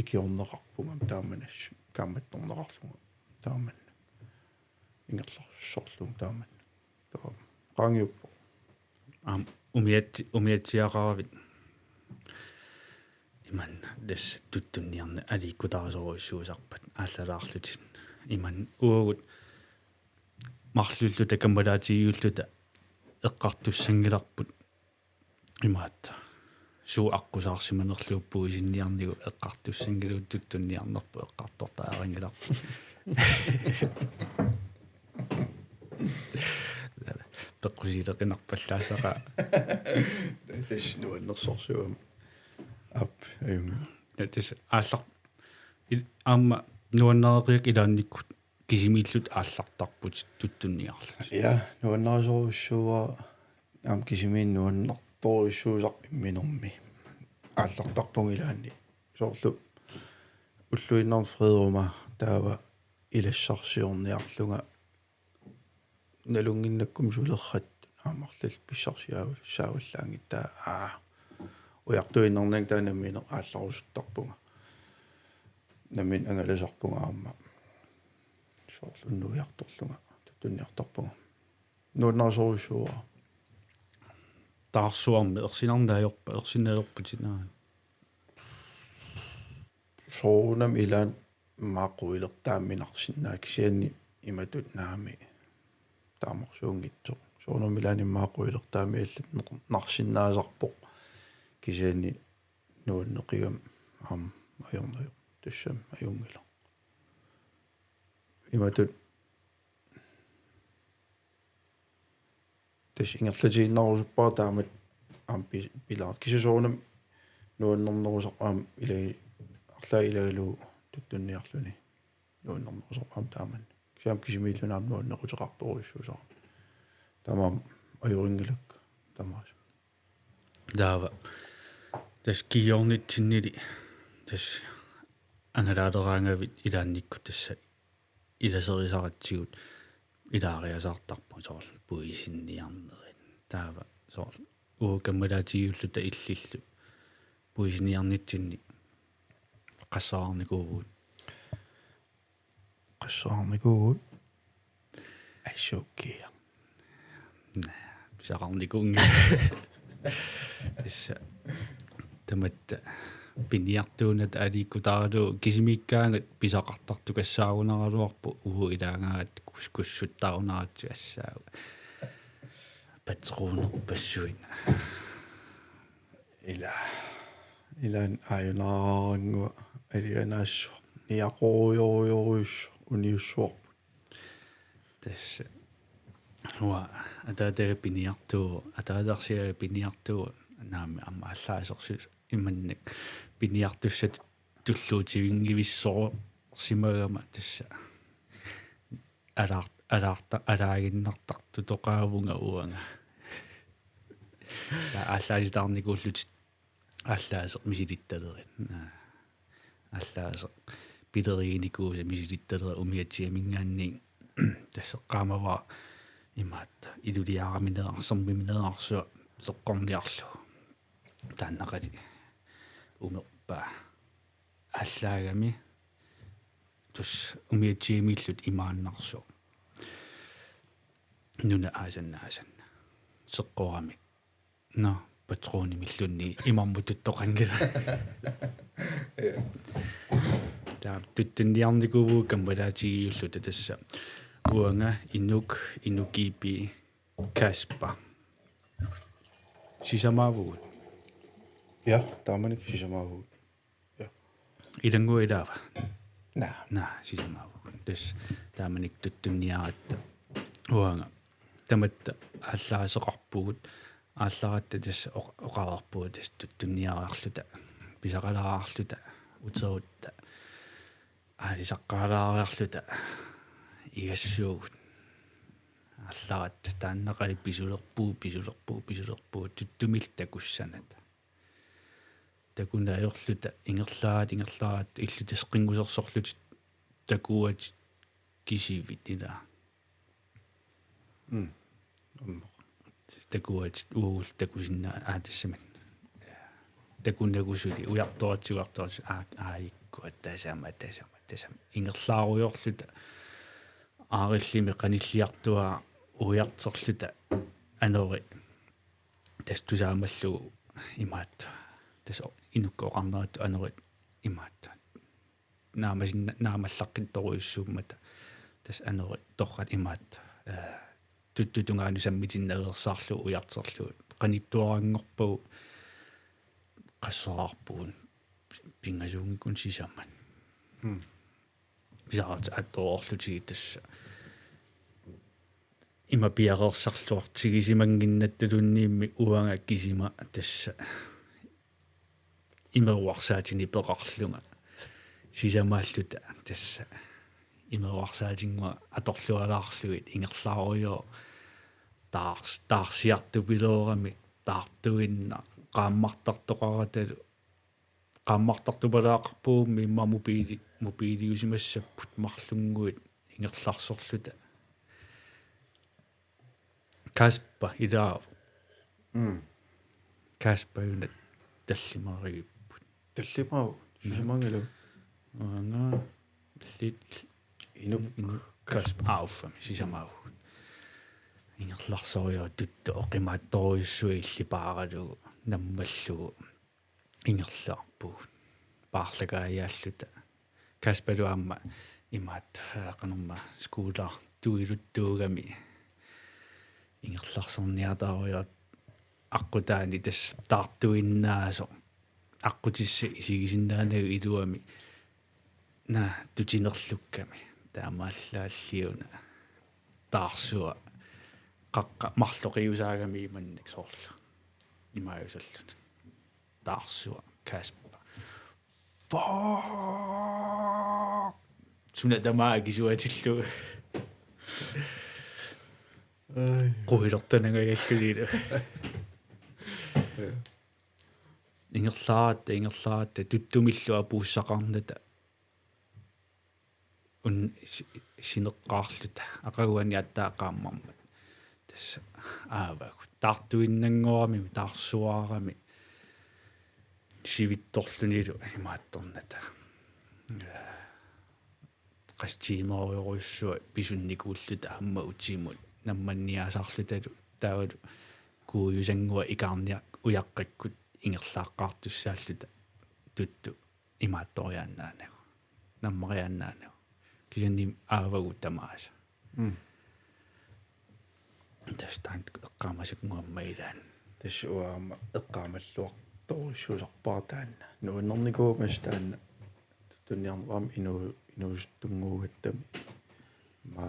икиорнеқарпугам тааманас камматторнеқарлуга тааман ингерлорсорлуг тааман тоо qangiuppo ам умиатсиақаравит иман дэс туттунниарна аликкутарисоруиссуусарпат ааллалаарлутин иман уугут марлуллута каммалаатигиуллута эққартуссангиларпут имаатта суу аққусаарсиманерлууппу исинниарнигу эққартуссангилуут туттунниарнерпу эққартортаарангиларпу пеққусилеқинарпаллаасаqa таснуаннерсорсуам ап тас ааллар аама нуаннереқиак илаанниккут кисимииллут ааллартарпут туттунниарлу я нуаннерисоруссуа ам кисимииннуаннарторуссуусар имминерми ааллартарпунг илаанни соорлу уллуиннарн фредрума таава илассарсиорниарлунга налунгиннаккум сулеррат аамарлал писсарсиааву сааваллаангитта уяртуиннернак таанамминер аалларусуттарпунга намин ангаласарпунга аама соорлуннуиарторлунга туттунниартарпунга нуаннерисоруссуа таарсуарми ерсинарнаajorpa ерсинаajorputинаа соонам илаан маақуилертаамминарсиннаак сианни иматут наами таамарсуунгитсо соонам илаан иммаақуилертаами аллат нарсиннаасарпоқ кисианни нуаннеқигам аам ajornaju тассам аюнгила иматут тас ингерлатигиннарусуппаа таамат аам пилаарт кисасоонам нуаннернерусар аам илаги арлаа илагалу туттунниарлуни нуаннернерусар аам тааман кисаам кисимииллунаам нуаннерутеқарторуиссуусаа тамаам аюрингилак тамаас даава тас киорнитсиннили тас ангалаалераангавит илаанникку тасса иласерисаратсигут илаариасаартарпу соорл пуисинниарнерит таава соорл каммалаатигиуллута иллиллу пуисинниарнитсинни qassаарникуувут ассууккия писақарникуунги исса таматта пиниартуунат аликкутааралу кисимиккаангат писақартарту кассаагунаралуарпу уу илаангаат кускуссуттаарунааратсу ассаау патруунерпассуина илан аюнаарангуа алианаассу ниақориориориуссу униуссуарпут тасса уа атаатага пиниартуу атаатарсиага пиниартуу наами амма аллаасерсус имманнак пиниартуссат туллуутивингивиссоро симагама тасса алаагиннартарту тоқаавунга уанга аллааситаарникууллут аллаасеқ мисилитталерит аллаасеқ пилеригиникууса мисилитталера умиатсиамингаанни тассеққаамава имаатта илулиаараминеарсэрмиминеарсуа леққорниарлу тааннақали умерпаа аллаагами тус умиатсиимиллут имааннарсу нуна аасаннаасанна сеққорами но патрони миллунни имармутуттоқангила таа туттунниарникувуу камбалаатигиуллута тасса уанга инукипи каспа сисамаавугут Ja, taamanik sisamaavut. Ja. илангуилаава На. сисамаавугут тас тааманик туттунниаратта уанга таматта аллаасеқарпугут аалларатта тасса оқарарпугут тас туттунниараарлута писақалараарлута утерутта аалисаққалаариарлута игассуугут алларат тааннақали писулерпуу туттумил такуссанат такунаайорлута ингерлаат иллутас қингусерсорлут такуат кисивит ила такуат уул такусинна аатассамат такуннагусули уярторатсуартарс аикку аттаасаама ингерлааруйорлута аариллими qanilliartua уяртерлута анори тастусаамаллу имаат тас инуккоқарнерат анори имаат наамаллаққитторуйуссууммата тас анори торрат имаат туттутунгаану саммитиннерерсаарлу уяртерлу qanittуарангорпу qassararpuun pingasuungikun sisamman bisarat attoorlutigi tassa ima piarersarluartigisimanginnattulunniimmi uanga kisima tassa imeruarsaatini peqarlunga sisamaalluta tassa imeruarsaatingua atorlualaarluit ingerlaaruyo taarsiartupiloorami taartuinna qaammartartoqaratalu qaammartartupalaaqarpuummi imma mobiiliusimassapput marlunguit ingerlarsorluta kaspa ilaavu kaspa unat tallimarigipput Tallimaavu sisamangelu anga lit inuk kaspa auffami sisamaavu ingerlarsorio tuttu oqimaattoruissuи illipaaralugu наммаллугу ингерлаарпугут паарлакааяаллута каспалуамма имаат канорма скуулар туилуттуугами ингерларсерниатааруйа аққутаани тас таартуиннаасо аққутисси исигисиннаанагу илуами на тутинерлукками таамааллааллиуна таарсуа қаққа марлоқиусаагами иманник соорлу имааюсаллут таарсуа каспа фаа суна кисуатиллу қуилертанагаяллулила ингерлаата туттумиллуа пууссақарната ун синеққаарлута ақагуани аттаақааммарма тасса аавагу таартуиннангорами таарсуаарами сивитторлунилу имаатторната qastиимаруйоруссуа писунникууллута амма утимут намманниасаарлуталу таавалу кууюсангуа икаарниа уяққаккут ингерлааққаартуссааллута тутту имаатториааннаанагу наммариааннаанагу кисанни аавагу тамааса тастан эққаамасакмуаммаилаан тассуаама эққаамаллуарторуссуусарпаатаанна нуиннэрникуумас таанна тунниарнерам инуустунгуугаттами ма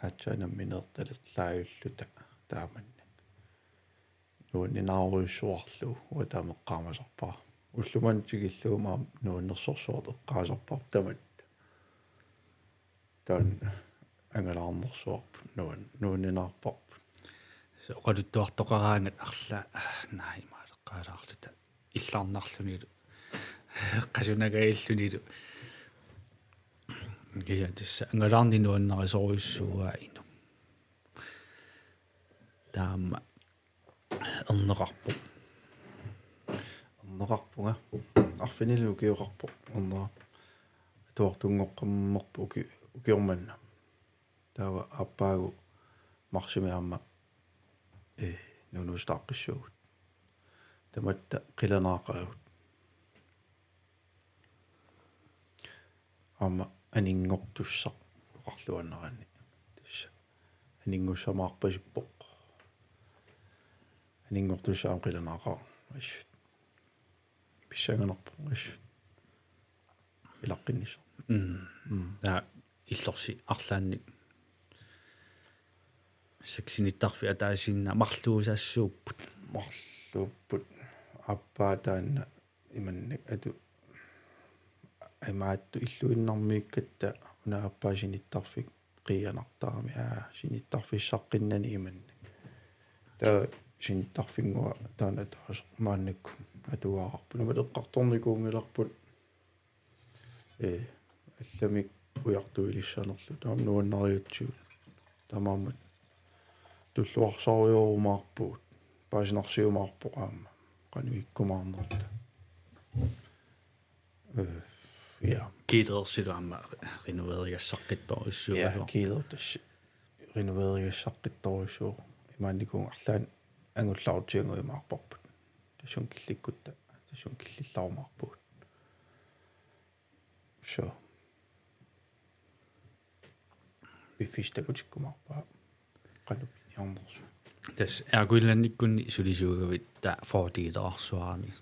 аачаанамминерталерлааюллута тааманна нуиннинааруйуссуарлу уатаамеққаамасарпаа уллуман тигиллуумаа нуиннерсорсуат эққаасарпар тамат таан ангалаарнерсуарпу нуиннинаарпарпу соқалуттуартоқараангат арла наимаалеққаалаарлута иллаарнарлунилу qasunaгаиллунилу гия тасса ангалаарни нуаннарисоруйуссууа ину таама эрнеқарпо орнеқарпунга арфинилу киоқарпо орнера туортунгоққамморпу укиорманна таава аппаагу марсимиарма нунустааққиссугут таматта қиланаақаагут ама анингортуссақ оқарлуаннерани тасса анингуссамаарпасиппоқ анингортуссаам қиланаақаа ас писсаганерпо ас илаққиннисо таа иллорси арлаанник сексиниттарфи атаасинна марлуусаассууппут марлууппут аппаатаанна иманник ату аймаатту иллуиннармииккатта уна аппаасиниттарфик қиянартарами синиттарфиссаққиннани иманник таа синиттарфингуа таана таасо мааннакку атуаарпу намалеққарторникуунгиларпут алламик уяртуилиссанерлу таам нуаннариутсуут тамааммат туллуарсариорумаарпуут паасинарсиумаарпо аама кануиккумаарнерта я кидерсилуамма риноверигассаққиттор кило тасс риноверигассаққитторуссуу имаанникуун арлаан ангуллаартиангуимаарпарпут тассун килликкутта тассун киллилларумаарпут so биффистакутиккумарпаа кануппиниарнерсу тас эргуилланниккунни сулисуугавит та фордигилаарсуарами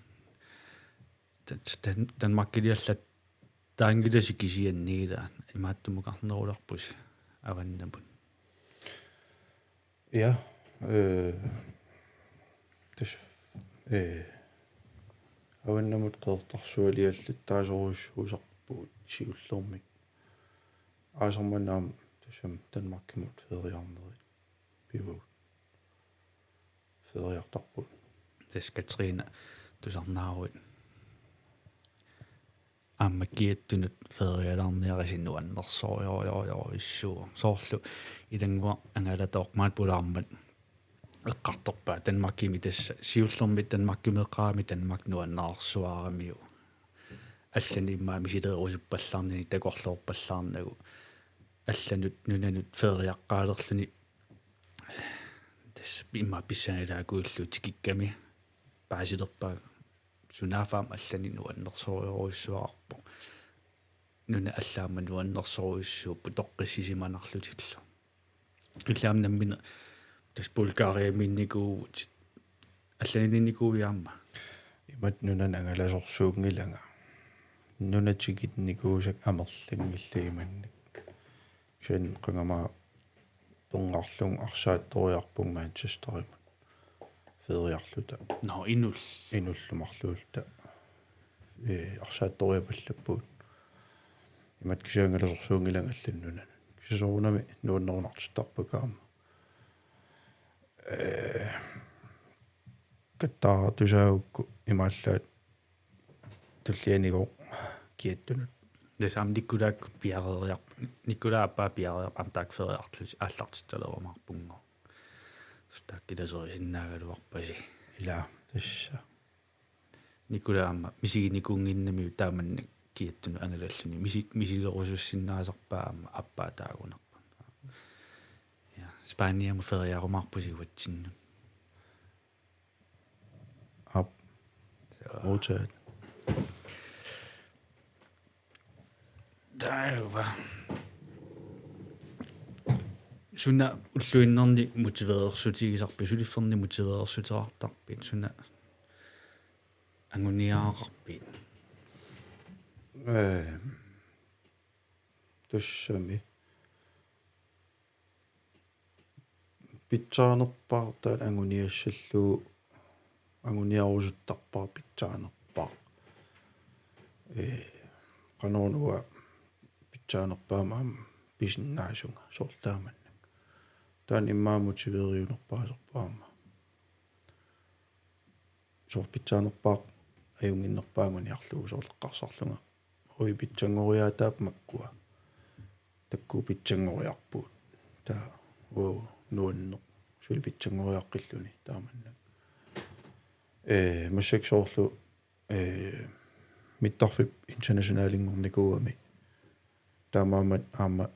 Danmarkилиаллат таангиласиккисианнигила имааттумукарнеруларпус аваннапут ja тас аваннамут qeertarsualiallut taasoriussuusarpuut siullermik aasarmanaam tassam Danmarkimut feriarnerit pivu feriartarput тас Катрина тусарнааруит аммакиаттунут фериалаарниарисиннуаннерсориориориориссуу соорлу илангуа ангалатоормаат пулаармат эққарторпаа Danmarkими тасса сиуллермит Danmarkимеққаами Danmark нуаннаарсуаарамиу аллани иммаа мисилерусуппаллаарнини такорлуорпаллаарнагу алланут нунанут фериаққаалерлүни тас иммаа писсаналаагуиллу тикикками паасилерпаа сунафаам аллани нуаннерсориоруссуаарпу нуна аллаама нуаннерсоруссууппу тоққиссисиманарлутиллу иллаамнаммина тас Bulgariaminникуут алланинникуяама имат нунан ангаласорсуунгилага нунатигитникуусак амерлангиллагиманник сен қангама пунгарлун арсаатториарпун Манчестеримут фериарлута но инуллумарлуулта арсаатториапаллаппуут имат кисаангаласорсуунгилага алланнунан кисорунами нуаннерунартиттарпакаама каттаа тусаукку имааллаат туллианиго киаттунут десам никкулаак пиарериар никкулааппаа пиарериар амтаак фериарлут ааллартитталерумаарпунго стаккиласорисиннаагалуарпаси ила тасса никкулаама мисигиникунгиннами тааманник киаттуну ангалаллуни мисигерусуссиннаасарпаама аппаа таагунарпа я Спаниама фериарумаарпусигуатсинну ап мочат таава суна уллуиннерни мотивеерсутигисарпи сулифферни мотивеерсутерартарпит суна ангуниаақарпит туссами питсаанерпаартаат ангуниассаллуу ангуниарусуттарпаа питсаанерпаа канонуа питсаанерпаама писиннаасунга сортааманнак таан иммаа мотивериунерпаасерпаама сор питсаанерпаа аюнгиннерпаангуниарлугу соолеккарсарлунга уи питсангориаатаап маккуа такку питсангориарпуут таа нуаннер сулипитсангориаққиллуни тааманна массаксоорлу миттарфип интернационалингорникууами таамаамат аама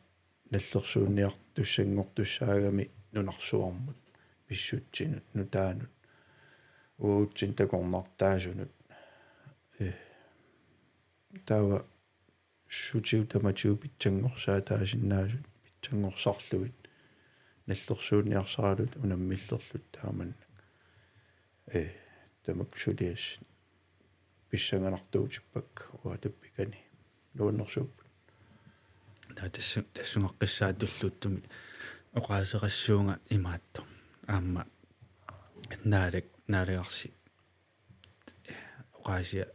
наллерсуунниар туссангортуссаагами нунарсуармут писсутсинут нутаанут уутсин такорнартаасунут таава сутиу таматиу питсангорсаа таасиннаасут питсангорсарлуит наллерсуунниарсаралут унаммиллерлут тааманна тамаксулиас писсанганартуутиппак уатаппикани нууннэрсууп тассунгаққиссаа туллууттуми оqaасеқассуунга имаатто аама наалиарси оqaасия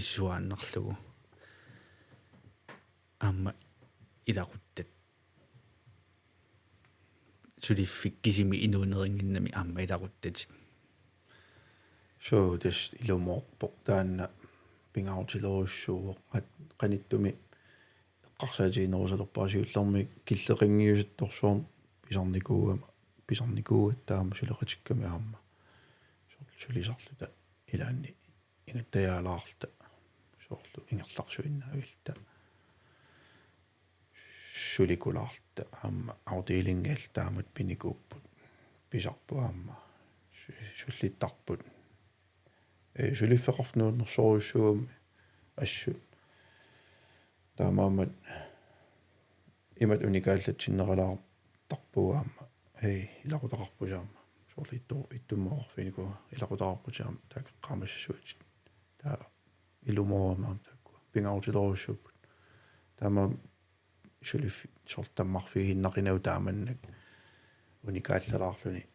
иссуааннерлугу аама илақуттат сулиффиккисими инуунерингиннами аама илақуттатит so des ilumorpoq taanna pingautilerussууоq at qanittumi eqqarsaatiinерусалерпаасиуллэрми киллеқингиусатторсуарм писарникууат таама сулеқатикками аама сулисарлута илаанни ингаттаяалаарта соорлу ингерларсуиннаавилта суликулаарта аама аутилингаал таамат пиникууппут писарпу аама суллиттарпут сулиффеқарфнууннэрсоруйуссуами ассут таамаамат имат уникааллатсиннералаартарпуаама илақутақарпусаама соорлитту иттуммоорфиникуа илақутақарпусаама таақеққамассуат таа илуморамаам тааккуа пингаутилоруссууппут таама сулиф сортаммарфигиннақинау тааманнак уникааллалаарлуни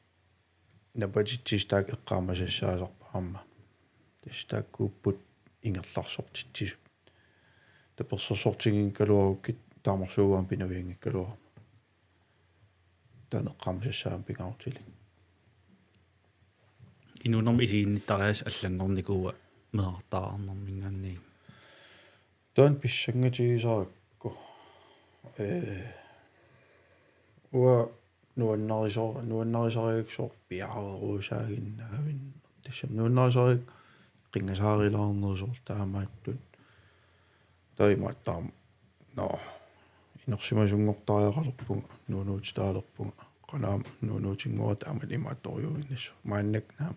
напатитсис таак эққаамасассаасарпаама тестаккууппут ингерларсортитсис таперсорсортигин калуаруккит таамарсууаам пинавиангиккалуар танеққамсассаам пингаутили инунерми исиинниттариас аллангорникууа меартаарнэрмингаанни таан писсангатигисаракку уа нуаннарисариаксоор пиаарерусаагиннаавин тассам нуаннарисариак qingasaarilаарнерсоор таамааттут таимааттаам но инерсимасунгортариақалерпунга нуунуутитаалерпунга qanaam нуунуутингуа таамат имаатторюуиннассу мааннак наам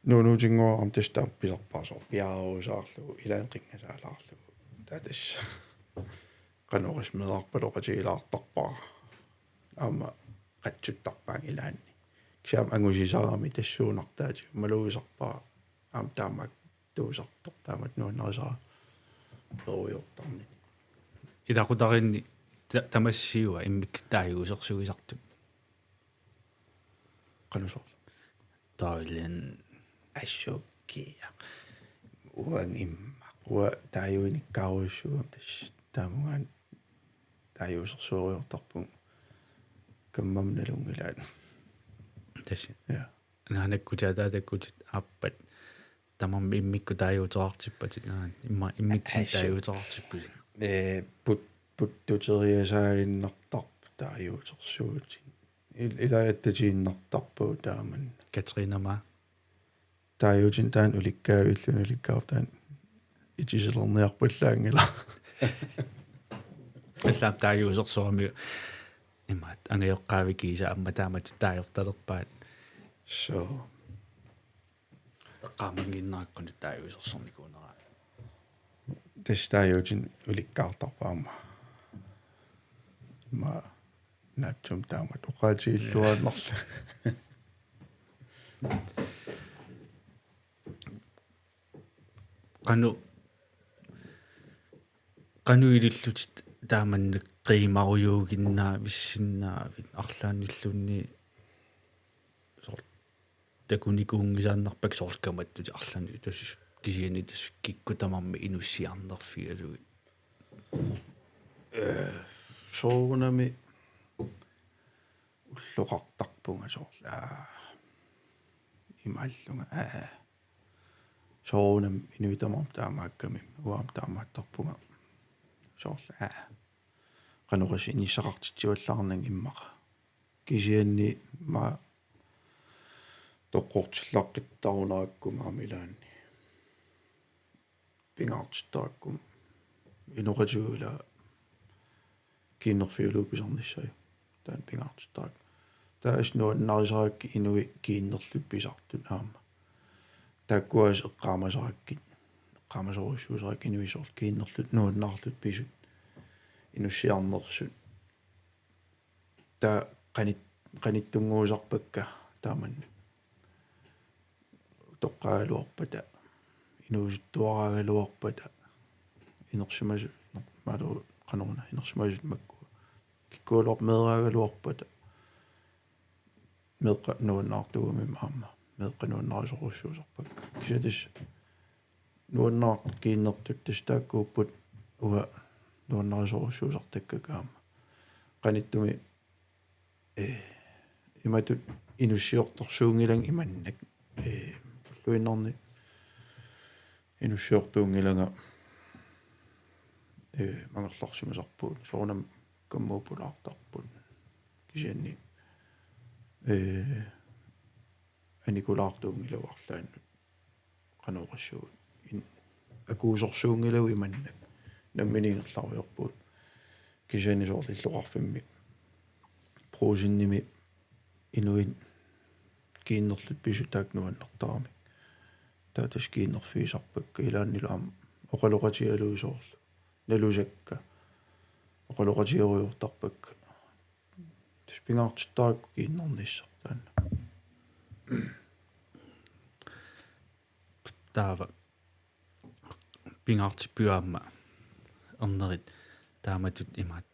нуунуутингуарам тастаам писарпаасоор пиаарерусаарлугу илаан qingasaalаарлугу таатасса qanорис медарпалоqatigilaartarpaa аама qatsuttарпаан илаанни кисаам ангусисаарами тассуунартаати малуисарпаа аам таамак туусартор таамат нууннерисаа ториортарни илақутаринни тамассиуа иммик тааюусерсуисартут qanusor таилен ассуккия уан имма уа тааюиниккааруйссуам тасс таамугаан тааюусерсуориортарпун каммам налунгилаат таси я наанаккутаатаатаккутит ааппат тамамми иммикку тааюутерартиппатит наан имма иммикси тааюутерартиппуси путтутериасаагиннартарп тааюутерсуутин илааттатииннартарпуу тааман Катринама тааюутин таан уликкаавиллун уликкаартаан итисилерниарпуллаангила аллаап тааюусерсуами имаат ангайоққаавикиса амма таамат таajortalerpaat so эққаамангиннааккуни тааюусерсорникуунера тэс тааюутин уликкаартарпаама ма натсум таамат оқаатииллуааннарла qanu ilillutит тааманнак qimаруйуугиннаа виссиннаавит арлааниллунни сор такуникуунгисааннарпак соорлкаматтути арлаани тус кисиани тас киккутамарми инуссиарнерфигалуги соонами уллоқартарпунга сорла имааллунга соонам инуитамар таамаакками уаам таамааттарпунга сорла qanurisi inissaqartitsuallаарнан иммаqa кисианни ма тоққортиллаққиттарунараккума амилаанни пингаартиттараккум иноқатигуила киннерфиулууписарниссай таан пингаартиттарак таас нуаннарисаракки инуи киннерлупписартут аама тааккуас эққаамасараккит эққаамасоруссуусарак инуисорл киннерлут нуаннаарлут писут инуссиарнерсут та qaниттунгуусарпакка тааманник тоққаалуарпата инуусуттуараагалуарпата инерсимасу малу qanорна инерсимасут макку киккуулор мераагалуарпата меққа нуаннаартугуми маама меққа нуаннарисоруссуусарпакка кисатис нуаннаар киннертут тастааккууппут уа нуаннарисоруссуусартаккакаама qaниттуми иматут инуссиорторсуунгилан иманнак луиннарни инуссиортуунгилага мангерларсимасарпуут соорнам каммуупулаартарпут кисианни аникулаартуунгилаварлааннут qanoqassуут акуусорсуунгилау иманнак намминигерларуйорпуут кисианни соорлиллоқарфимми проусинними инуин киннерлут писутаак нуаннертарами таатас киннерфиисарпакка илааннилуам оқалоқатигалуисоорлу налусакка оқалоқатигаруйортарпакка тспингаартиттаракку киннерниссар таана таава пингаартиппуаама эрнерит тааматут имаат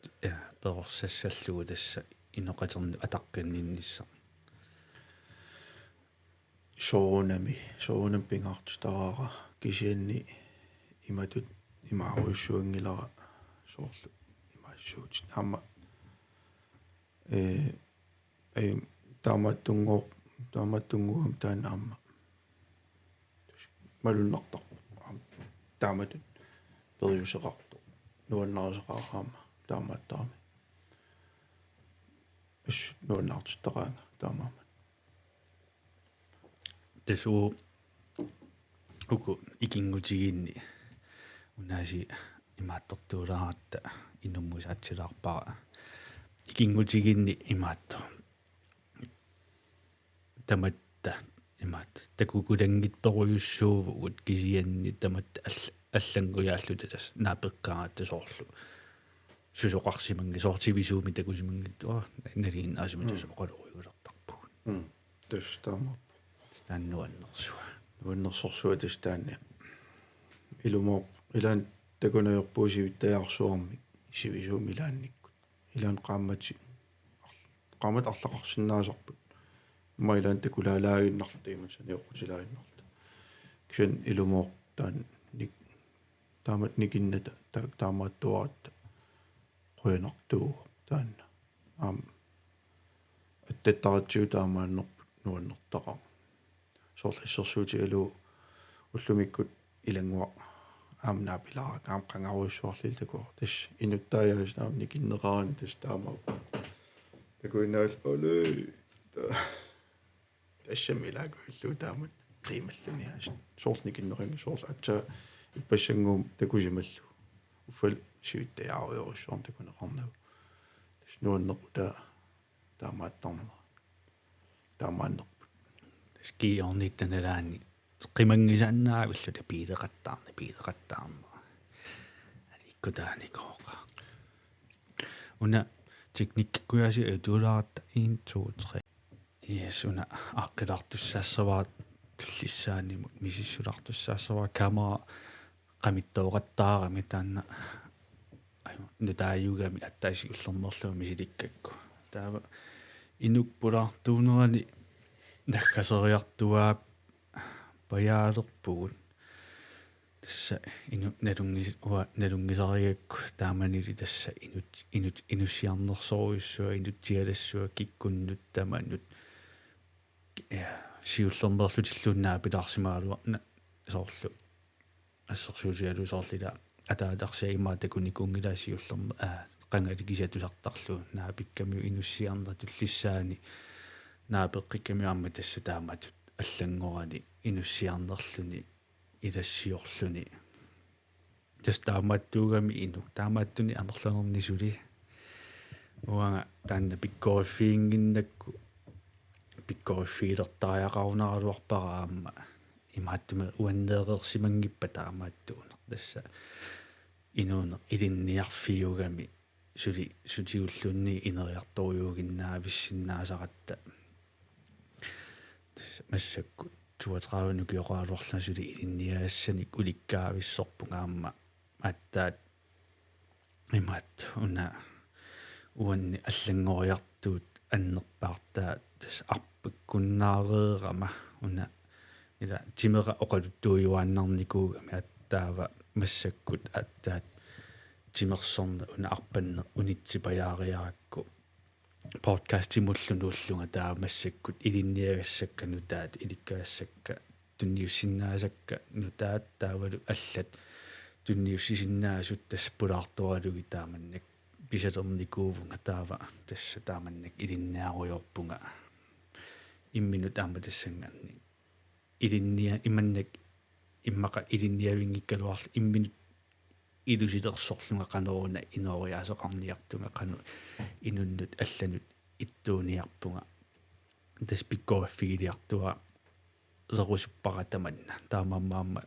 перорсассаллугу тасса иноқатерни атаққинниннисса соонам пингаартитараара кисианни иматут имааруйссуангилара соорлу имаассуут аама тааматтунгуам таана аама малуннартар тааматут периусеқарту нуаннарисеқаараама таамааттарами ис нуаннаартиттараанга таамаама тэсуу уку икингутигинни унаси имааттортууларатта инуммусаатсилаарпара икингутигинни имаатто таматта имаат такукулангитторуйуссуувут кисианни таматта аллангуяаллута тас наапеккаратта соорлу сусоқарсиманги соортивисууми такусимангиттуа налиин аасуматас оқалоруйгулертарпу тастаама тааннуаннерсуа нуаннерсорсуа тастаанни илумоо илаан такунайорпуусивиттаярсуарми сивисууми илаанниккут илаан qaammat арлақарсинаасарпут маилаан такулаалаагиннарлутиимат саниоққутилаагиннарлу кисан илумоо таан ник таамат никинната таамааттуаратта қуянартуу таанна аттаттаратсуу таамааннерпут нуаннертаqa соорлиссерсуутигалу уллумиккут илангуа аамнаапилара қангаруйссуарлил такуа тас инуттааяас таам никиннеқарани тас таамаа такуинаал оле тассамилагуиллу таамат қималлуниаас соорлникиннеринг соорл атса иппассангуум такусималлу уффал сиуттаяаруйоруссуарн такунеқарнагу тас нуаннеқута таамааннерпут скиорниттаналаани qimanggisaannaavillute piileqattaarna alikutaanikoqa una teknikkuyasi atuulaarta 1 2 3 yes una aqqilartussaassavaat tullissaanimut misissulartussaassavaa kamera qamittauqattaarami taanna aju nutaayugami attaisi ullernerluu misilikkakku taava inukpulartuunerani nakkaseriartuaap pajaalerpugut tassa nalungisariakku taamanili tassa inussiarnersoruissua inutsialassua kikkunnut tamanut siullernerlutillunnaa pilarsimaaluarna soorlu assersuutialu soorlila ataatarsiaimaa takunikungilaasiullerner qangalik isatussartarlu naapikkammiu inussiarnera tullissаани naapеққикками аама тасса таамаатут аллангорани инуссиарнерлүни илассиорлүни тас таамааттуугами ину таамааттуни амерланернисули уанга таанна пиккорфиингиннакку пиккорфиилертариақарунаралуарпара аама имааттума уаннеерерсимангиппа таамааттуунер тасса инуунер илинниарфиугами сули сутиуллунни инериарторюугиннаа виссиннаасаратта массакку 32 киоралуарлна сули илинниаассаник уликкаависсорпунгаама аттаат имаат уна уанни аллангориартуут аннерпаартаа тас арпаккуннаареерама уна ила тимера оқалуттуйуааннарникуугами аттаава массаккут аттаат тимерсорна уна арпанне унитсипаяариаракку подкастимуллунууллунга таа массаккут илинниагассакка нутаат иликкаассакка тунниуссиннаасакка нутаат таавалу аллат тунниуссисиннаасут тас пулаарторалуги тааманнак писалерникуувунга таава тасса тааманнак илинниаруйорпунга имминут аама тассангаанни илинниа иманнак иммака илинниавингиккалуарл имминут илусилерсорлунга канеруна инориаасеқарниартунга кану инуннут алланут иттууниарпунга тас пиккорфигилиартуа лерусуппаратаманна таамаамаама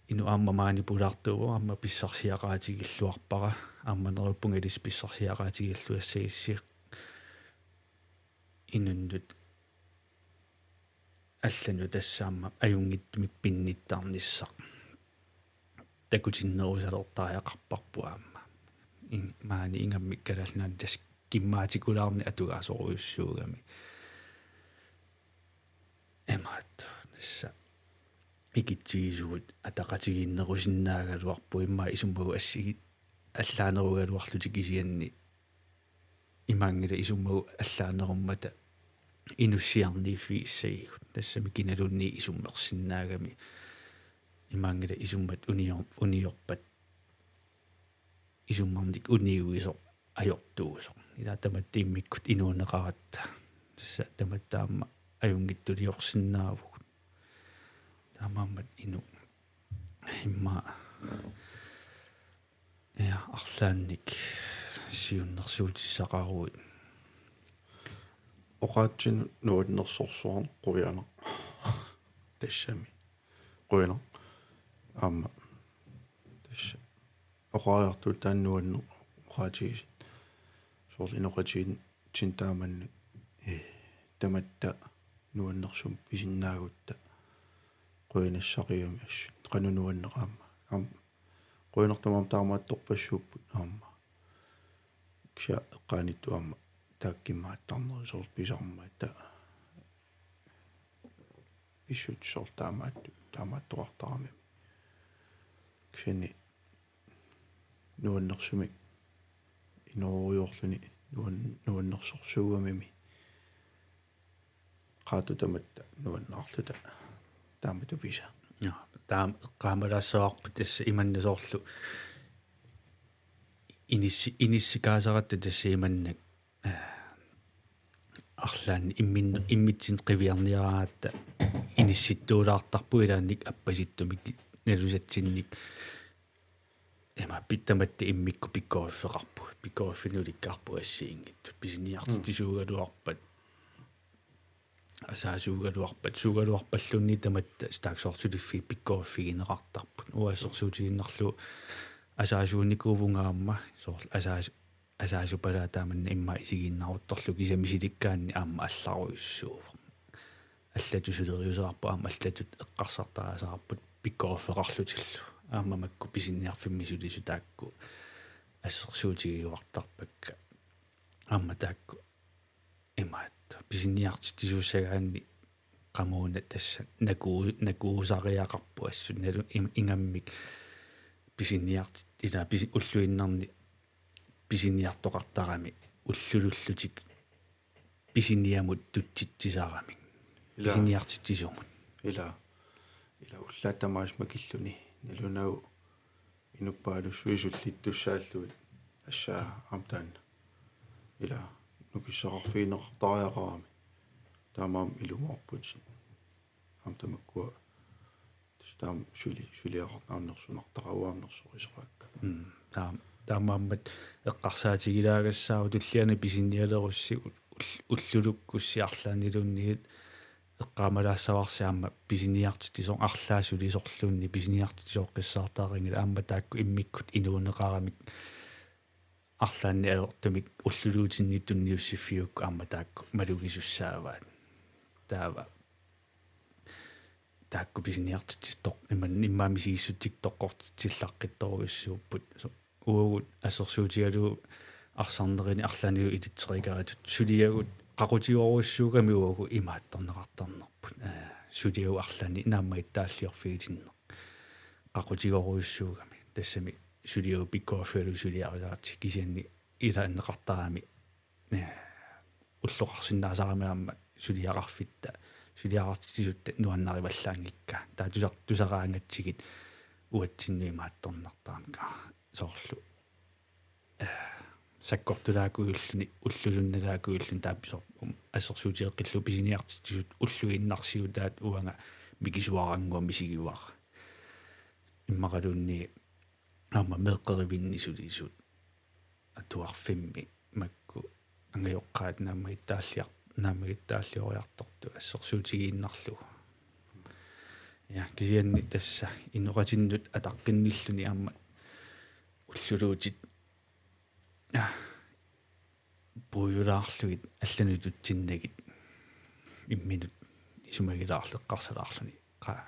ину аама маанипулаартуува аама писсарсиақаатигиллуарпара ааманеруппунга илис писсарсиақаатигиллуассагиссиқ инуннут аллану тассаама аюнгиттумик пинниттаарниссақ такутиннерусалертариақарпарпу аама маани ингаммик калалнаан тас киммаатикулаарни атугаасоруйуссуугами эмаат тасса икитсигисуут атақатигиннерусиннаагалуарпу имма исуммагу ассигит аллаанеругалуарлутик исианни имаангила исуммагу аллаанеруммата инуссиарниффи иссагигут тассами киналунни исуммерсиннаагами имаангила исуммат униорпат исуммарник униуисо ajortuusor ila tamattiimmikut inuuneqaratta tassa tamattaamma ajungittuliorsinnaavugut taamaammat inu imma ja arlaannik siunnersuutissaqaruit oqaatsin nuutnersorsuarn quyaner tassami quyaner amma tassa oqaartu taannuannu oqaatiis soorl inoqatiin tintaamanni tamatta nuannersum pisinnaagut quinassaqiyumi assut qanunuanneqaamma am quinertamam taamaattorpassuupput aamma ksia eqqaanittu aamma taakkimmaattarneri soorl pisarma ta pissut soorl taamaattoqartarami ksiani nuannersumik inorujorluni nuannersorsuugamimi qaatu tamatta nuannaarluta taamatu pisa ja taam qaamalaassaarput tassa imannasoorlu inissikaasaratta tassa imannak arlaanni immitsin qiviarniaraatta inissittuulaartarpu ilaannik appasittumik nalusatsinnik ema pittamatti immikku pikkoorfinulikkaarpu assiingittu pisiniartisuugaluarpat suugaluarpallunni tamatta staaksoorsuliffi pikkoorfiginerartarput uassorsuutiginnerlu asaasuunnikuuvungaamma soorl asaasupalaa taamanna imma isiginnaruttorlu kisamisilikkaaanni aamma allaruissuuva allatusuleriusaarpu aamma allatut eqqarsartaraasarput pikkoorfeqarlutillu aamma makku pisinniarfimmisuli taakku assersuutigiuartarpakka aamma taakku imaat pisinniartitisuussagaanni qamuuna tassa nakuusariaqarpu assut nalu ingammik pisinniartit ila ulluinnarni pisinniartoqartarami ullulullutik pisinniamut tutsitsisarami pisinniartittisumut ila ullaatamaas makilluni nalunau inuppaalussuisullittussaalluut assaa amtaan ila nukissaqarfiineqartariaqarami taamaam ilumorput amtamakkua taam suliaqarnaamnersunartaqauaamnersuqiseraakka таамааммат эққарсаатигилаагассаау туллиани писинниалерусси уллулуккуссиарлаанилуннигит эққаамалаассаварсиаама писиниартитисо арлаасули соорлуунни писиниартитисооққиссаартаарингила аама таакку иммиккут инуунеқарамик арлаанни аёртумик уллулуутинниттунниуссиффиукку аама таакку малугисуссааваат таакку писиниартитистоқ имаами сииссутик тоққортитиллаққитторуиссууппут uugut ассерсуутигалу арсарнерини арлаанилу илитсерикаратут сулиагут qaqutigoruissuugami uugu imaattorneqartarnerput сулиагу арлаани нааммаиттааллиорфигитиннер qaqutigoruissuugami тассами сулиагу пиккооффиалу сулиариаати кисианни илааннеқартарами уллоқарсиннаасарамаама сулиақарфитта сулиақартитисутта нуаннариваллаангикка таа тусараангатсигит уатсиннуимаатторнертаамка соорлу саккортулаакуиллуни уллулунналаакуиллун таапписор ассерсуутиэққиллу писиниартитисут уллуиннарсиутаат уанга микисуарангуа мисигивара иммақалунни аама меэққеривиннисулисут атуарфимми макку ангайоққаат нааммагиттааллиориарторту ассерсуутигииннарлугу я кисианни тасса инуқатиннут атаққинниллуни аама уллулуутит буюраарлугит алланутутсиннагит имминут исумагилаарлеққарсалаарлуни қа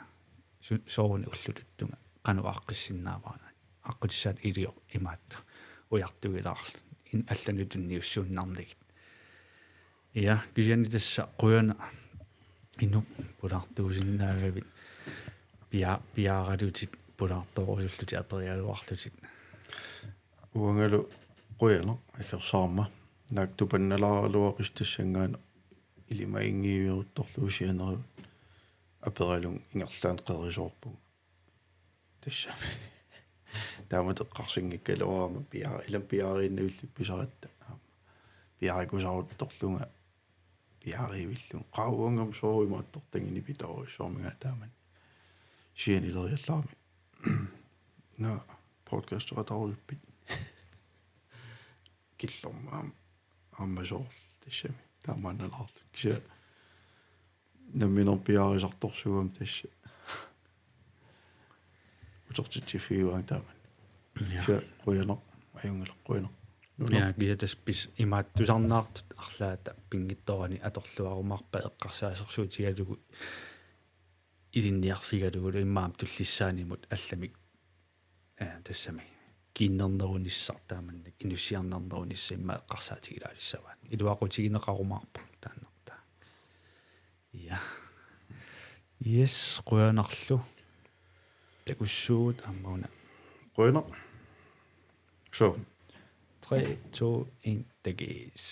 соони уллулуттунга қануааққиссиннааваа аққутиссаат илио имаатта уяртугилаарлу ин алланутунниуссууннарнагит я кисианни тасса қуяна ину пулаартуусиннаагавит пиааралутит пулаарторусуллути апериалуарлутит уангалу қуяна акерсаарма наактупанналааралуақистассангаана илимаингиуиутторлуусианеру апералун ингерлаан қерисоорпуг тассами тааматеққарсингиккалуарама пиаа илам пиаарииннуулли писаратта пиаарикусарутторлунга пиааривиллун қауангам сооримааттортангини питаруссоормига тааман сианилериаллаарми на подкаст ратарулпит киллормаам аммасоор тассами таамааналаарлу кися намминер пиаарисарторсугам тасса утортитсиффиуаан тааман кися қуянер аюнгала қуянер я гиатас пис имааттусарнаартут арлаата пингитторани аторлуарумарпа эққарсаасерсуутигалугу илинниарфигалугу иммаам туллиссаанимут алламик тассами киннернерунissartaamанник инуссиарнернерунисса имма эққарсаатигилаалиссаваан илуақутигинеқарумаарпа тааннерта я yes қуянарлу такуссуут аммауна қуянер so 3 2 1 тагис